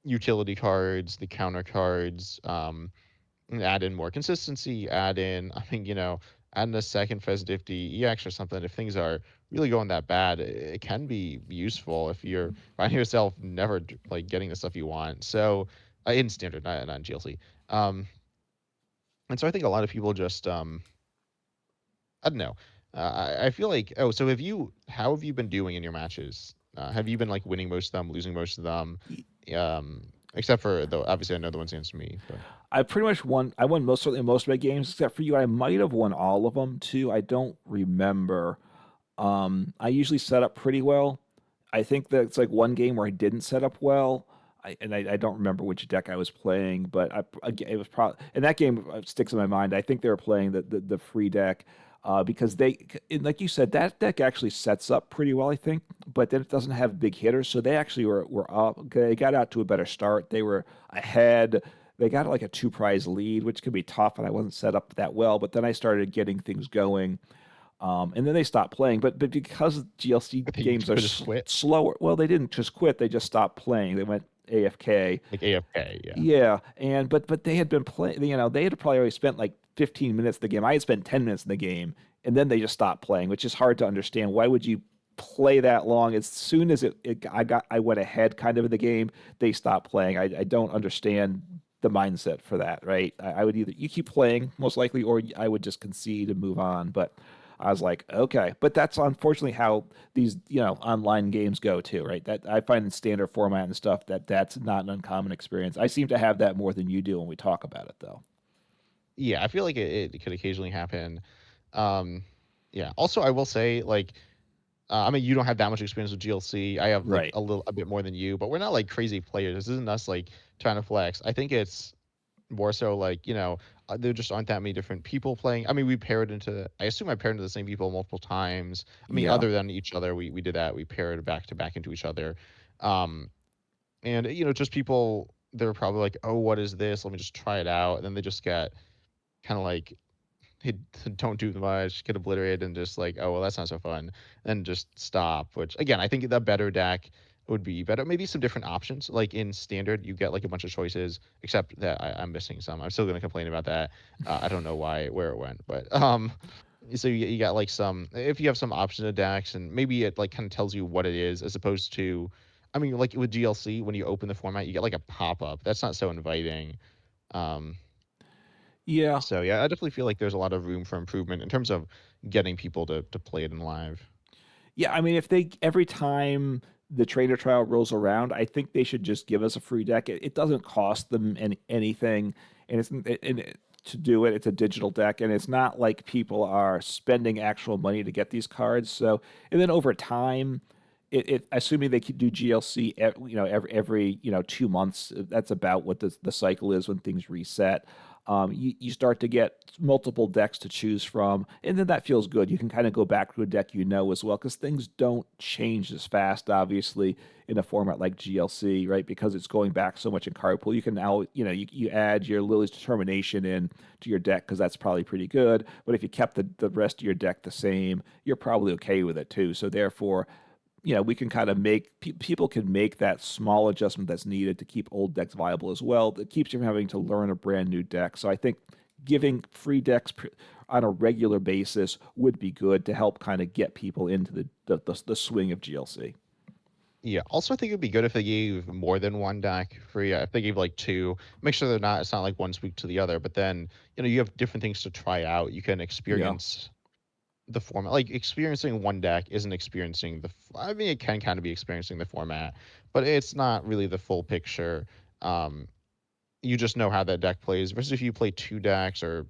utility cards, the counter cards, and add in more consistency, add in, I mean, add in a second Fez50 EX or something. If things are really going that bad, it can be useful if you're finding yourself never like getting the stuff you want. So in standard, not in GLC. Um, and so I think a lot of people just, I don't know. I feel like, oh, so how have you been doing in your matches? Have you been like winning most of them, losing most of them? Except for though, obviously I know the ones against me, but I pretty much won. I won certainly most of my games except for you. I might have won all of them too. I don't remember. I usually set up pretty well. I think that it's like one game where I didn't set up well. I don't remember which deck I was playing, but it was probably, and that game sticks in my mind. I think they were playing the free deck, because like you said, that deck actually sets up pretty well, I think, but then it doesn't have big hitters. So they actually were up. They got out to a better start. They were ahead. they got like a two prize lead, which could be tough, and I wasn't set up that well. But then I started getting things going, and then they stopped playing. But because GLC But they games are just quit, slower, well, they didn't just quit; they just stopped playing. They went AFK. like AFK. Yeah. Yeah, and but they had been playing. They had probably already spent like 15 minutes in the game. I had spent 10 minutes in the game, and then they just stopped playing, which is hard to understand. Why would you play that long? As soon as I went ahead kind of in the game, they stopped playing. I don't understand the mindset for that, right? I would either you keep playing most likely, or I would just concede and move on. But I was like, okay, but that's unfortunately how these online games go too, right? That I find in standard format and stuff that's not an uncommon experience. I seem to have that more than you do when we talk about it, though. Yeah, I feel like it could occasionally happen. Um, yeah. Also, I will say, like, I mean, you don't have that much experience with GLC. I have like Right. a bit more than you, but we're not like crazy players. This isn't us like trying to flex. I think it's more so like there just aren't that many different people playing. I mean, we paired into. I assume I paired into the same people multiple times. I mean, Yeah. other than each other, we did that. We paired back to back into each other, um, and just people. They're probably like, oh, what is this? Let me just try it out, and then they just get kind of like they don't do much, get obliterated, and just like, oh well, that's not so fun, and just stop. Which again, I think the better deck would be better. Maybe some different options. Like in standard, you get like a bunch of choices, except that I'm missing some. I'm still gonna complain about that. I don't know where it went, but so you got like some. If you have some options of decks, and maybe it like kind of tells you what it is, as opposed to. I mean, like with GLC, when you open the format, you get like a pop up. That's not so inviting. Um, Yeah. so yeah, I definitely feel like there's a lot of room for improvement in terms of getting people to play it in live. Yeah, I mean, if they every time the trader trial rolls around, I think they should just give us a free deck. It doesn't cost them anything, and to do it. It's a digital deck, and it's not like people are spending actual money to get these cards. So, and then over time, assuming they could do GLC, every 2 months. That's about what the cycle is when things reset. You start to get multiple decks to choose from, and then that feels good. You can kind of go back to a deck as well, because things don't change as fast, obviously, in a format like GLC, right? Because it's going back so much in card pool. You can now, you add your Lily's Determination in to your deck because that's probably pretty good. But if you kept the rest of your deck the same, you're probably okay with it too. So therefore, we can kind of people can make that small adjustment that's needed to keep old decks viable as well. That keeps you from having to learn a brand new deck. So I think giving free decks on a regular basis would be good to help kind of get people into the swing of GLC. Yeah. Also, I think it'd be good if they gave more than one deck free. If they gave like two, make sure they're not. It's not like one's weak to the other. But then you have different things to try out. You can Yeah. experience the format. Like experiencing one deck isn't experiencing I mean, it can kind of be experiencing the format, but it's not really the full picture. Um, you just know how that deck plays versus if you play two decks or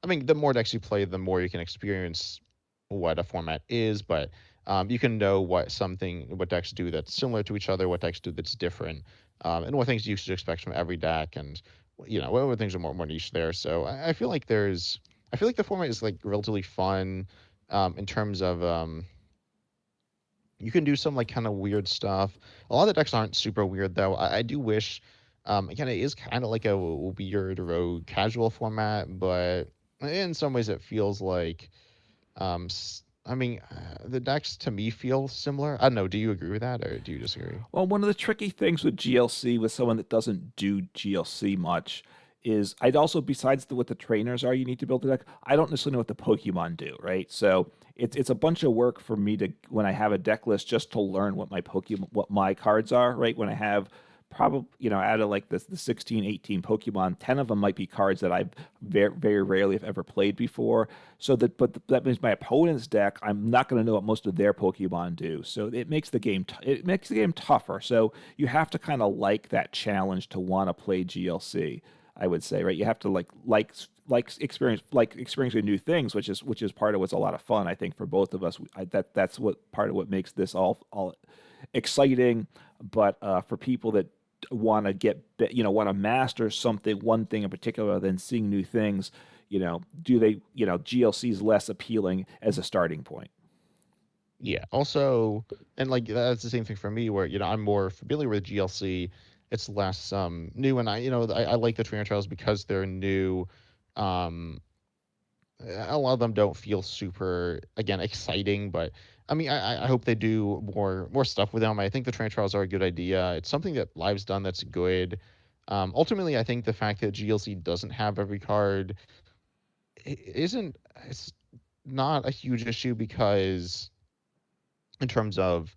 I mean, the more decks you play, the more you can experience what a format is, but you can know what decks do that's similar to each other, what decks do that's different, and what things you should expect from every deck, and what things are more niche there. So I feel like the format is like relatively fun in terms of you can do some like kind of weird stuff. A lot of the decks aren't super weird though. I do wish, again, it is kind of like a weird rogue casual format, but in some ways it feels like, I mean, the decks to me feel similar. I don't know. Do you agree with that or do you disagree? Well, one of the tricky things with GLC with someone that doesn't do GLC much is I'd also, besides what the trainers are you need to build a deck, I don't necessarily know what the Pokemon do, right? So it's a bunch of work for me to when I have a deck list just to learn what my cards are, right? When I have probably out of like the 16 18 Pokemon, 10 of them might be cards that I've very rarely have ever played before. That means my opponent's deck, I'm not going to know what most of their Pokemon do. So it makes the game tougher. So you have to kind of like that challenge to want to play GLC. I would say, right? You have to experiencing new things, which is part of what's a lot of fun. I think for both of us, that's what part of what makes this all exciting. But for people that want to master one thing in particular, than seeing new things, do they, GLC is less appealing as a starting point. Yeah. Also, and like that's the same thing for me where I'm more familiar with GLC it's less new, and I like the trainer trials because they're new. Um, a lot of them don't feel super, again, exciting, but I mean, I hope they do more stuff with them. I think the trainer trials are a good idea. It's something that Live's done that's good. Ultimately, I think the fact that GLC doesn't have every card isn't it's not a huge issue because in terms of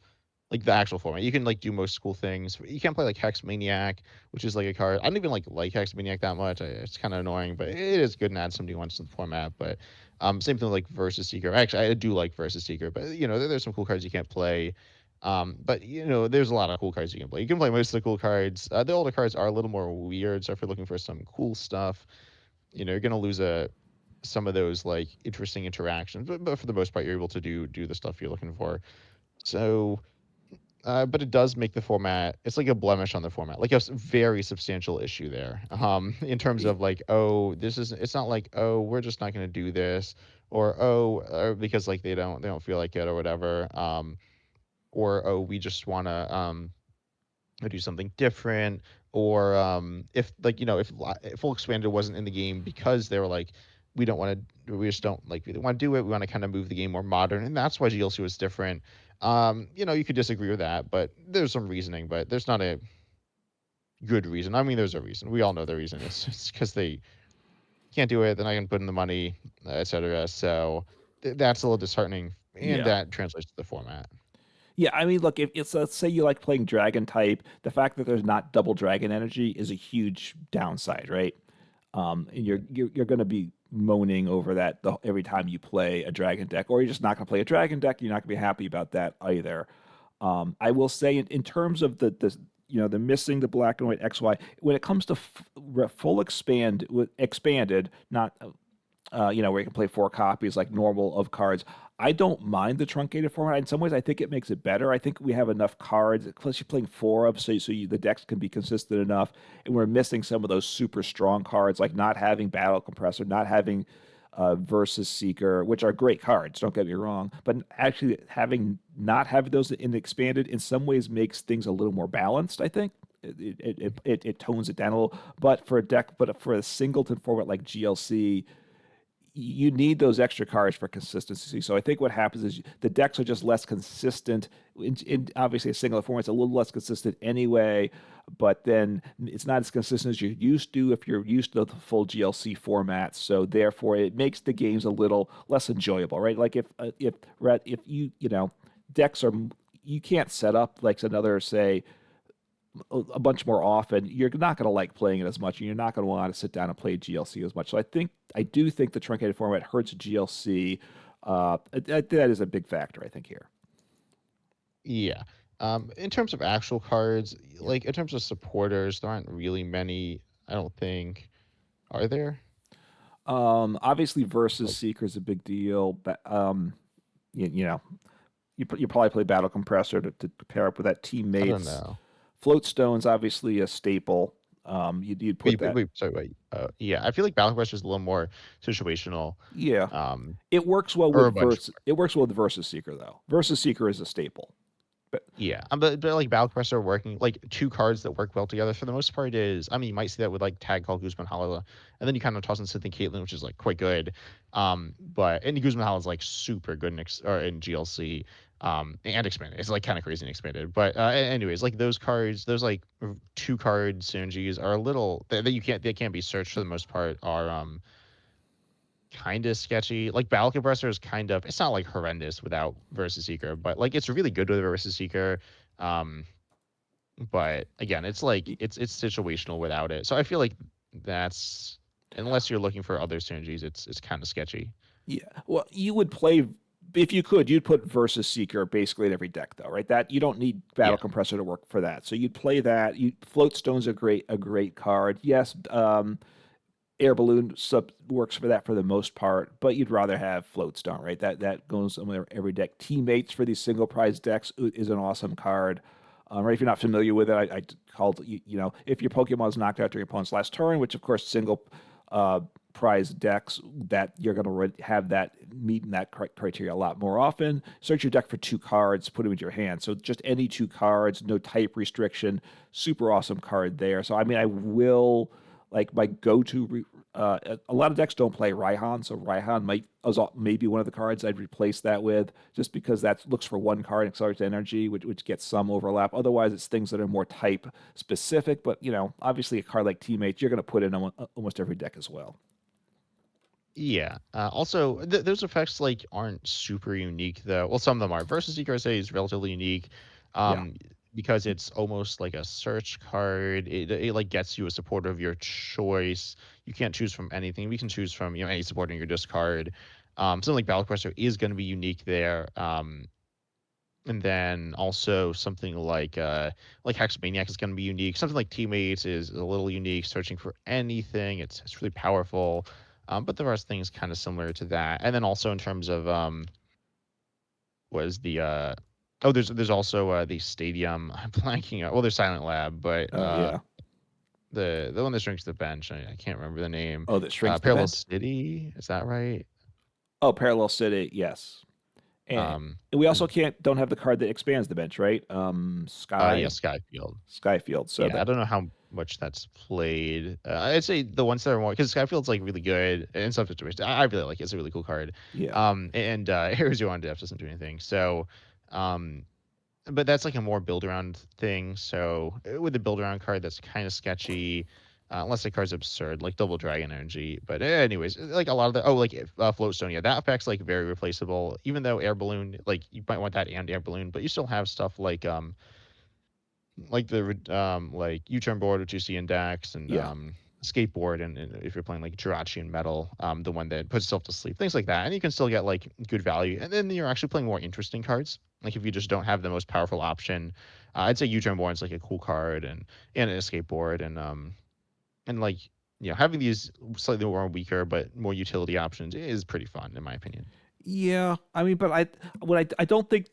like the actual format. You can like do most cool things. You can't play like Hex Maniac, which is like a card. I don't even like Hex Maniac that much. It's kind of annoying, but it is good and add some nuance to the format. But same thing with like Versus Seeker. Actually, I do like Versus Seeker, but there's some cool cards you can't play. But there's a lot of cool cards you can play. You can play most of the cool cards. The older cards are a little more weird. So if you're looking for some cool stuff, you're gonna lose some of those like interesting interactions. But for the most part, you're able to do the stuff you're looking for. So but it does make the format. It's like a blemish on the format, like a very substantial issue there. In terms of like, oh, this is. It's not like, oh, we're just not going to do this, or oh, because like they don't feel like it or whatever. Or oh, we just want to do something different, or if like if full expanded wasn't in the game because they were like, we just don't like really want to do it. We want to kind of move the game more modern, and that's why GLC was different. You could disagree with that, but there's some reasoning, but there's not a good reason. I mean, there's a reason. We all know the reason. It's because they can't do it. They're not going to put in the money, etc. So that's a little disheartening, and Yeah. that translates to the format. Yeah, I mean, look, if it's let's say you like playing dragon type, the fact that there's not double dragon energy is a huge downside, right? And you're going to be moaning over that every time you play a dragon deck, or you're just not going to play a dragon deck. You're not going to be happy about that either. I will say, in terms of the missing the black and white XY, when it comes to full expanded, not where you can play four copies like normal of cards. I don't mind the truncated format. In some ways, I think it makes it better. I think we have enough cards. Plus, you're playing four of, the decks can be consistent enough. And we're missing some of those super strong cards, like not having Battle Compressor, not having Versus Seeker, which are great cards. Don't get me wrong, but actually not having those in expanded in some ways makes things a little more balanced. I think. It tones it down a little, but for a singleton format like GLC, you need those extra cards for consistency. So I think what happens is the decks are just less consistent. In obviously a single format, it's a little less consistent anyway, but then it's not as consistent as you're used to if you're used to the full GLC format. So therefore, it makes the games a little less enjoyable, right? Like if decks are you can't set up like another say a bunch more often, you're not going to like playing it as much, and you're not going to want to sit down and play GLC as much. So I do think the truncated format hurts GLC. That is a big factor, I think here. Yeah. In terms of actual cards, like in terms of supporters, there aren't really many. I don't think. Are there? Obviously, versus Like, Seeker is a big deal, but you know, you probably play Battle Compressor to pair up with that I don't teammates. know. Floatstone's obviously a staple. You'd put that. Wait, sorry, wait. Yeah, I feel like Battle Quest is a little more situational. Yeah, Um, it works well or with a bunch. Versus Seeker though. Versus Seeker is a staple. But Yeah, but like Battle Quest are working like two cards that work well together for the most part is. I mean, you might see that with like Tag Call Guzman Hala, and then you kind of toss in Sith and Caitlyn, which is like quite good. But and Guzman Hala is like super good in GLC. And expanded. It's like kind of crazy and expanded. But anyways, like those cards, those like two card synergies are a little they can't be searched for the most part. Are kind of sketchy. Like Battle Compressor is kind of it's not like horrendous without Versus Seeker, but like it's really good with Versus Seeker. Um, but again, it's like it's situational without it. So I feel like that's unless you're looking for other synergies, it's kind of sketchy. yeah, well, you would play if you could. You'd put Versus Seeker basically in every deck, though, right? That you don't need Battle Yeah. Compressor to work for that. So you'd play that. Floatstone's a great card. Yes, Air Balloon sub works for that for the most part, but you'd rather have Floatstone, right? That goes somewhere every deck. Teammates for these single prize decks is an awesome card. Right, if you're not familiar with it, I called if your Pokemon's knocked out during your opponent's last turn, which of course single prize decks that you're going to have that meeting that criteria a lot more often. Search your deck for 2 cards, put them into your hand. So just any 2 cards, no type restriction, super awesome card there. So I mean, I will like my go-to. A lot of decks don't play Raihan, so Raihan might maybe one of the cards I'd replace that with, just because that looks for 1 card, accelerates energy, which gets some overlap. Otherwise, it's things that are more type specific. But obviously, a card like Teammates, you're going to put in almost every deck as well. Yeah. Also, those effects like aren't super unique though. Well, some of them are. Versus Seeker say is relatively unique, Yeah, um, because it's almost like a search card. It like gets you a supporter of your choice. You can't choose from anything. We can choose from any supporter in your discard. Something like Battlequester is going to be unique there. And then also something like Hexmaniac is going to be unique. Something like Teammates is a little unique. Searching for anything, it's really powerful. But the rest things kind of similar to that. And then also in terms of was the there's also the Stadium. I'm blanking out. Well, there's Silent Lab, but yeah. the one that shrinks the bench. I can't remember the name. Oh, that shrinks the Parallel bench. City, is that right? Oh, Parallel City, yes. And Um, we also and don't have the card that expands the bench, right? yeah, Sky Skyfield. Skyfield. So Yeah, I that don't know how much that's played. I'd say the ones that are more because Skyfield's like really good in some situations. I really like it. It's a really cool card. yeah. And Arizona Depth doesn't do anything. So, um, but that's like a more build around thing. So with the build around card, that's kind of sketchy. Unless the card's absurd, like Double Dragon Energy. But anyways, like a lot of the Floatstone, yeah, that effect's like very replaceable. Even though Air Balloon, like you might want that and Air Balloon, but you still have stuff like the like U-turn board, which you see in decks, and Yeah. skateboard, and if you're playing like Jirachi and Metal, the one that puts itself to sleep, things like that, and you can still get like good value, and then you're actually playing more interesting cards. Like if you just don't have the most powerful option, I'd say U-turn board is like a cool card, and an escape board, and like having these slightly more weaker but more utility options is pretty fun in my opinion. Yeah. I mean, but I don't think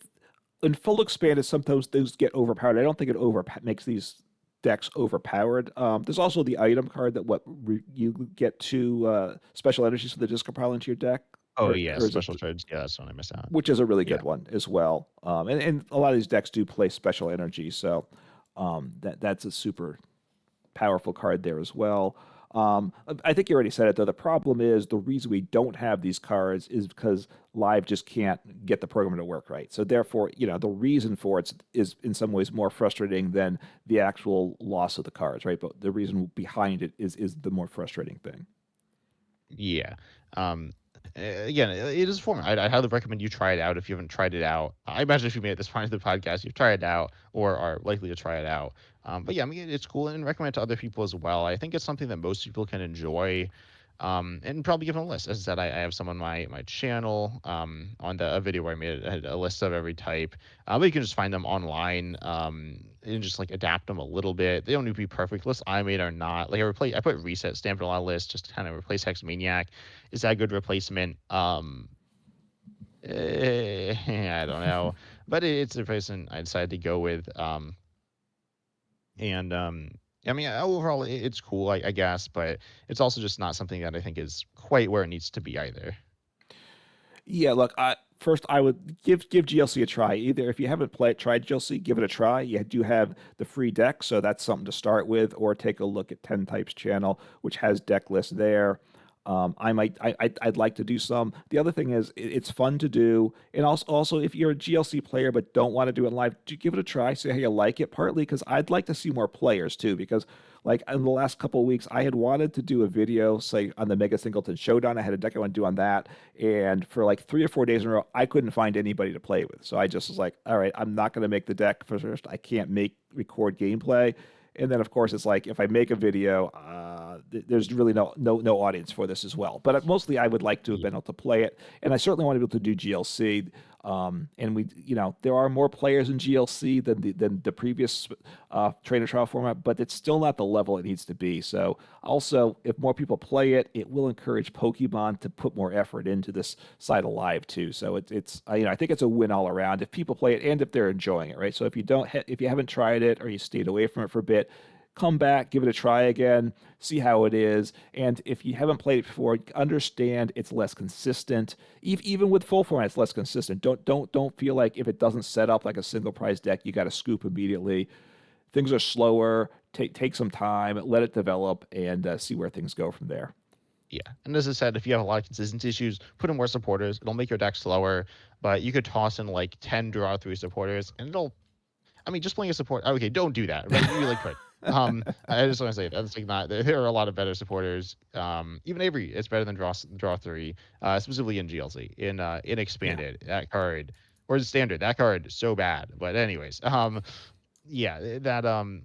in full expanded sometimes those get overpowered. I don't think it makes these decks overpowered. There's also the item card that you get 2 special energies for the discard pile into your deck, Oh yeah, or is it special charge. Yeah, that's what I missed out. which is a really Yeah. good one as well. And a lot of these decks do play special energy, so that's a super powerful card there as well. I think you already said it though. The problem is the reason we don't have these cards is because Live just can't get the program to work right. So therefore, the reason for it is in some ways more frustrating than the actual loss of the cards, right? But the reason behind it is the more frustrating thing. Yeah. Um, Again, it is a format. I highly recommend you try it out if you haven't tried it out. I imagine if you made it this far into the podcast, you've tried it out or are likely to try it out. But yeah, I mean, it's cool and recommend it to other people as well. I think it's something that most people can enjoy. And probably give them a list. As I said, I have some on my channel on a video where I made a list of every type. But you can just find them online and just like adapt them a little bit. They don't need to be perfect. Lists I made are not like I put reset stamped on a lot of lists just to kind of replace Hexmaniac. Is that a good replacement? I don't know, but it's the replacement I decided to go with. And I mean, overall, it's cool, I guess, but it's also just not something that I think is quite where it needs to be either. Yeah, look, first I would give GLC a try. Either if you haven't tried GLC, give it a try. You do have the free deck, so that's something to start with, or take a look at 10 Types channel, which has deck lists there. I'd like to do some. The other thing is it's fun to do, and also if you're a GLC player but don't want to do it live, give it a try. See how you like it. Partly because I'd like to see more players too, because like in the last couple of weeks, I had wanted to do a video, say on the Mega Singleton Showdown. I had a deck I want to do on that, and for like 3 or 4 days in a row, I couldn't find anybody to play with. So I just was like, all right, I'm not going to make the deck for first. I can't record gameplay. And then, of course, it's like if I make a video, there's really no audience for this as well. But mostly, I would like to have Yeah. been able to play it, and I certainly want to be able to do GLC. And there are more players in GLC than the previous trainer trial format, but it's still not the level it needs to be. So, also, if more people play it, it will encourage Pokemon to put more effort into this side of Live too. So I think it's a win all around if people play it and if they're enjoying it, right? So if you haven't tried it or you stayed away from it for a bit, come back, give it a try again, see how it is. And if you haven't played it before, understand it's less consistent. Even with full format, it's less consistent. Don't feel like if it doesn't set up like a single prize deck, you got to scoop immediately. Things are slower. Take some time, let it develop, and see where things go from there. Yeah, and as I said, if you have a lot of consistency issues, put in more supporters. It'll make your deck slower, but you could toss in like 10 draw 3 supporters, and it'll. I mean, just playing a support. Okay, don't do that, but you like could. I just want to say that's like not. There are a lot of better supporters. Even Avery is better than draw 3, specifically in GLC. In Yeah. expanded that card or the standard that card is so bad. But anyways, yeah, that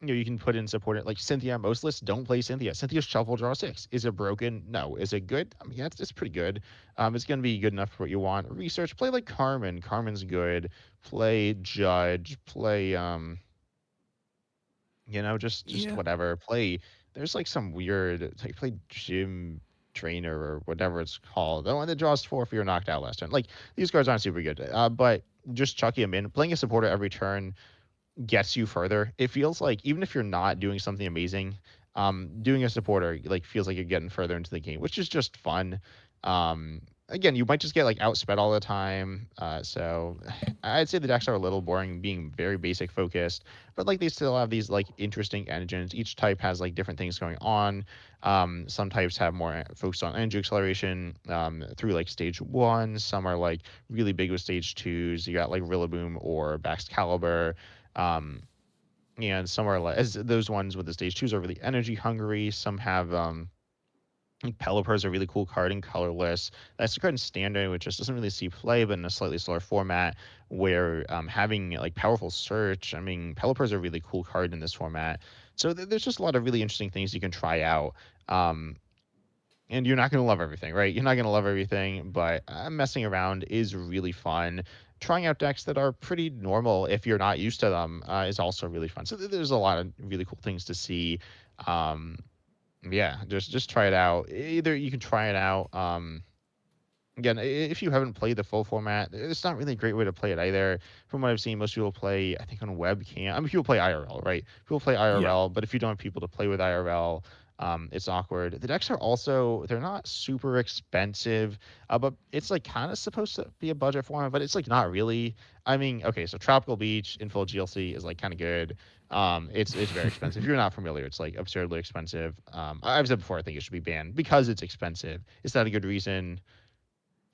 you can put in support it like Cynthia. Most lists don't play Cynthia. Cynthia's shuffle draw 6. Is it broken? No. Is it good? I mean, yeah, it's pretty good. It's gonna be good enough for what you want. Research. Play like Carmen. Carmen's good. Play Judge. Play just Yeah. whatever. Play. There's like some weird like play Gym Trainer or whatever it's called. The one that draws 4 if you're knocked out last turn. Like these cards aren't super good. But just chucking them in. Playing a supporter every turn gets you further. It feels like even if you're not doing something amazing, doing a supporter like feels like you're getting further into the game, which is just fun. Again, you might just get like outsped all the time. So I'd say the decks are a little boring, being very basic focused, but like they still have these like interesting engines. Each type has like different things going on. Some types have more focus on energy acceleration through like stage 1. Some are like really big with stage 2s. You got like Rillaboom or Bax Caliber. Um, and some are like as those ones with the stage 2s are really energy hungry. Some have like Pelipper is a really cool card in colorless. That's a card in standard, which just doesn't really see play, but in a slightly slower format, where having like powerful search. I mean, Pelipper is a really cool card in this format. So there's just a lot of really interesting things you can try out. Um, and you're not going to love everything, right? You're not going to love everything, but messing around is really fun. Trying out decks that are pretty normal if you're not used to them is also really fun. So there's a lot of really cool things to see. Um, yeah, just try it out. Either you can try it out. Again, if you haven't played the full format, it's not really a great way to play it either. From what I've seen, most people play, I think, on webcam. I mean, people play IRL, right? People play Yeah. IRL, but if you don't have people to play with IRL, it's awkward. The decks are also, they're not super expensive, but it's like kind of supposed to be a budget format, but it's like not really. I mean, okay, so Tropical Beach in full GLC is like kind of good. It's very expensive. If you're not familiar, it's like absurdly expensive. I've said before, I think it should be banned because it's expensive. Is that a good reason?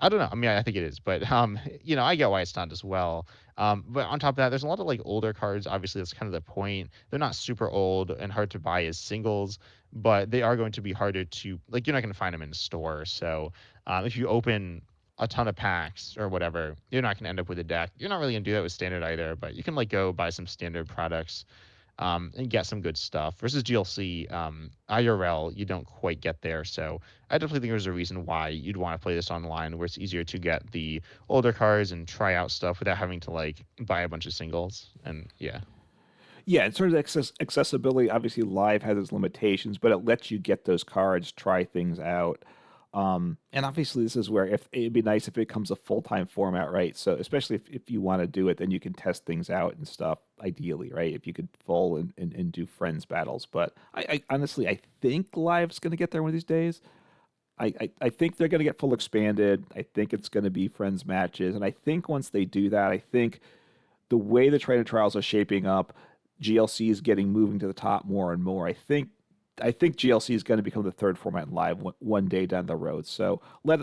I don't know. I mean, I think it is, but I get why it's not as well. But on top of that, there's a lot of like older cards. Obviously, that's kind of the point. They're not super old and hard to buy as singles, but they are going to be harder to like. You're not going to find them in the store. So if you open a ton of packs or whatever, you're not going to end up with a deck. You're not really going to do that with standard either, but you can like go buy some standard products and get some good stuff. Versus GLC, IRL, you don't quite get there. So I definitely think there's a reason why you'd want to play this online, where it's easier to get the older cards and try out stuff without having to like buy a bunch of singles. And yeah, Yeah, in terms of accessibility, obviously Live has its limitations, but it lets you get those cards, try things out. And obviously, this is where if it'd be nice if it becomes a full-time format, right? So especially if you want to do it, then you can test things out and stuff. Ideally, right? If you could full and do friends battles, but I honestly I think Live's going to get there one of these days. I think they're going to get full expanded. I think it's going to be friends matches, and I think once they do that, I think the way the trainer trials are shaping up, GLC is getting moving to the top more and more. I think GLC is going to become the third format in live one day down the road. So let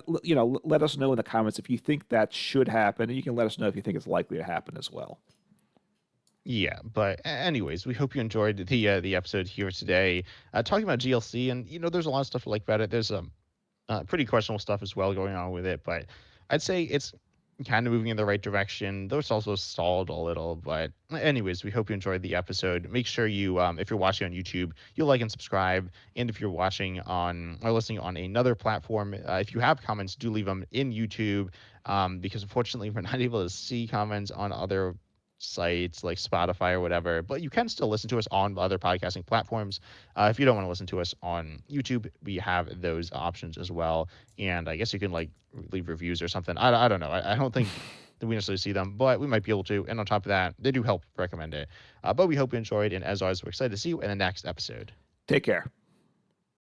us know in the comments if you think that should happen, and you can let us know if you think it's likely to happen as well. yeah. But anyways, we hope you enjoyed the episode here today, talking about GLC. And there's a lot of stuff to like about it. There's pretty questionable stuff as well going on with it, but I'd say it's kind of moving in the right direction, though it's also stalled a little. But anyways, we hope you enjoyed the episode. Make sure you, if you're watching on YouTube, you like and subscribe. And if you're watching on or listening on another platform, if you have comments, do leave them in YouTube, because unfortunately we're not able to see comments on other sites like Spotify or whatever, but you can still listen to us on other podcasting platforms. If you don't want to listen to us on YouTube, we have those options as well. And I guess you can like leave reviews or something. I don't know. I don't think that we necessarily see them, but we might be able to. And on top of that, they do help recommend it. But we hope you enjoyed, and as always, we're excited to see you in the next episode. Take care.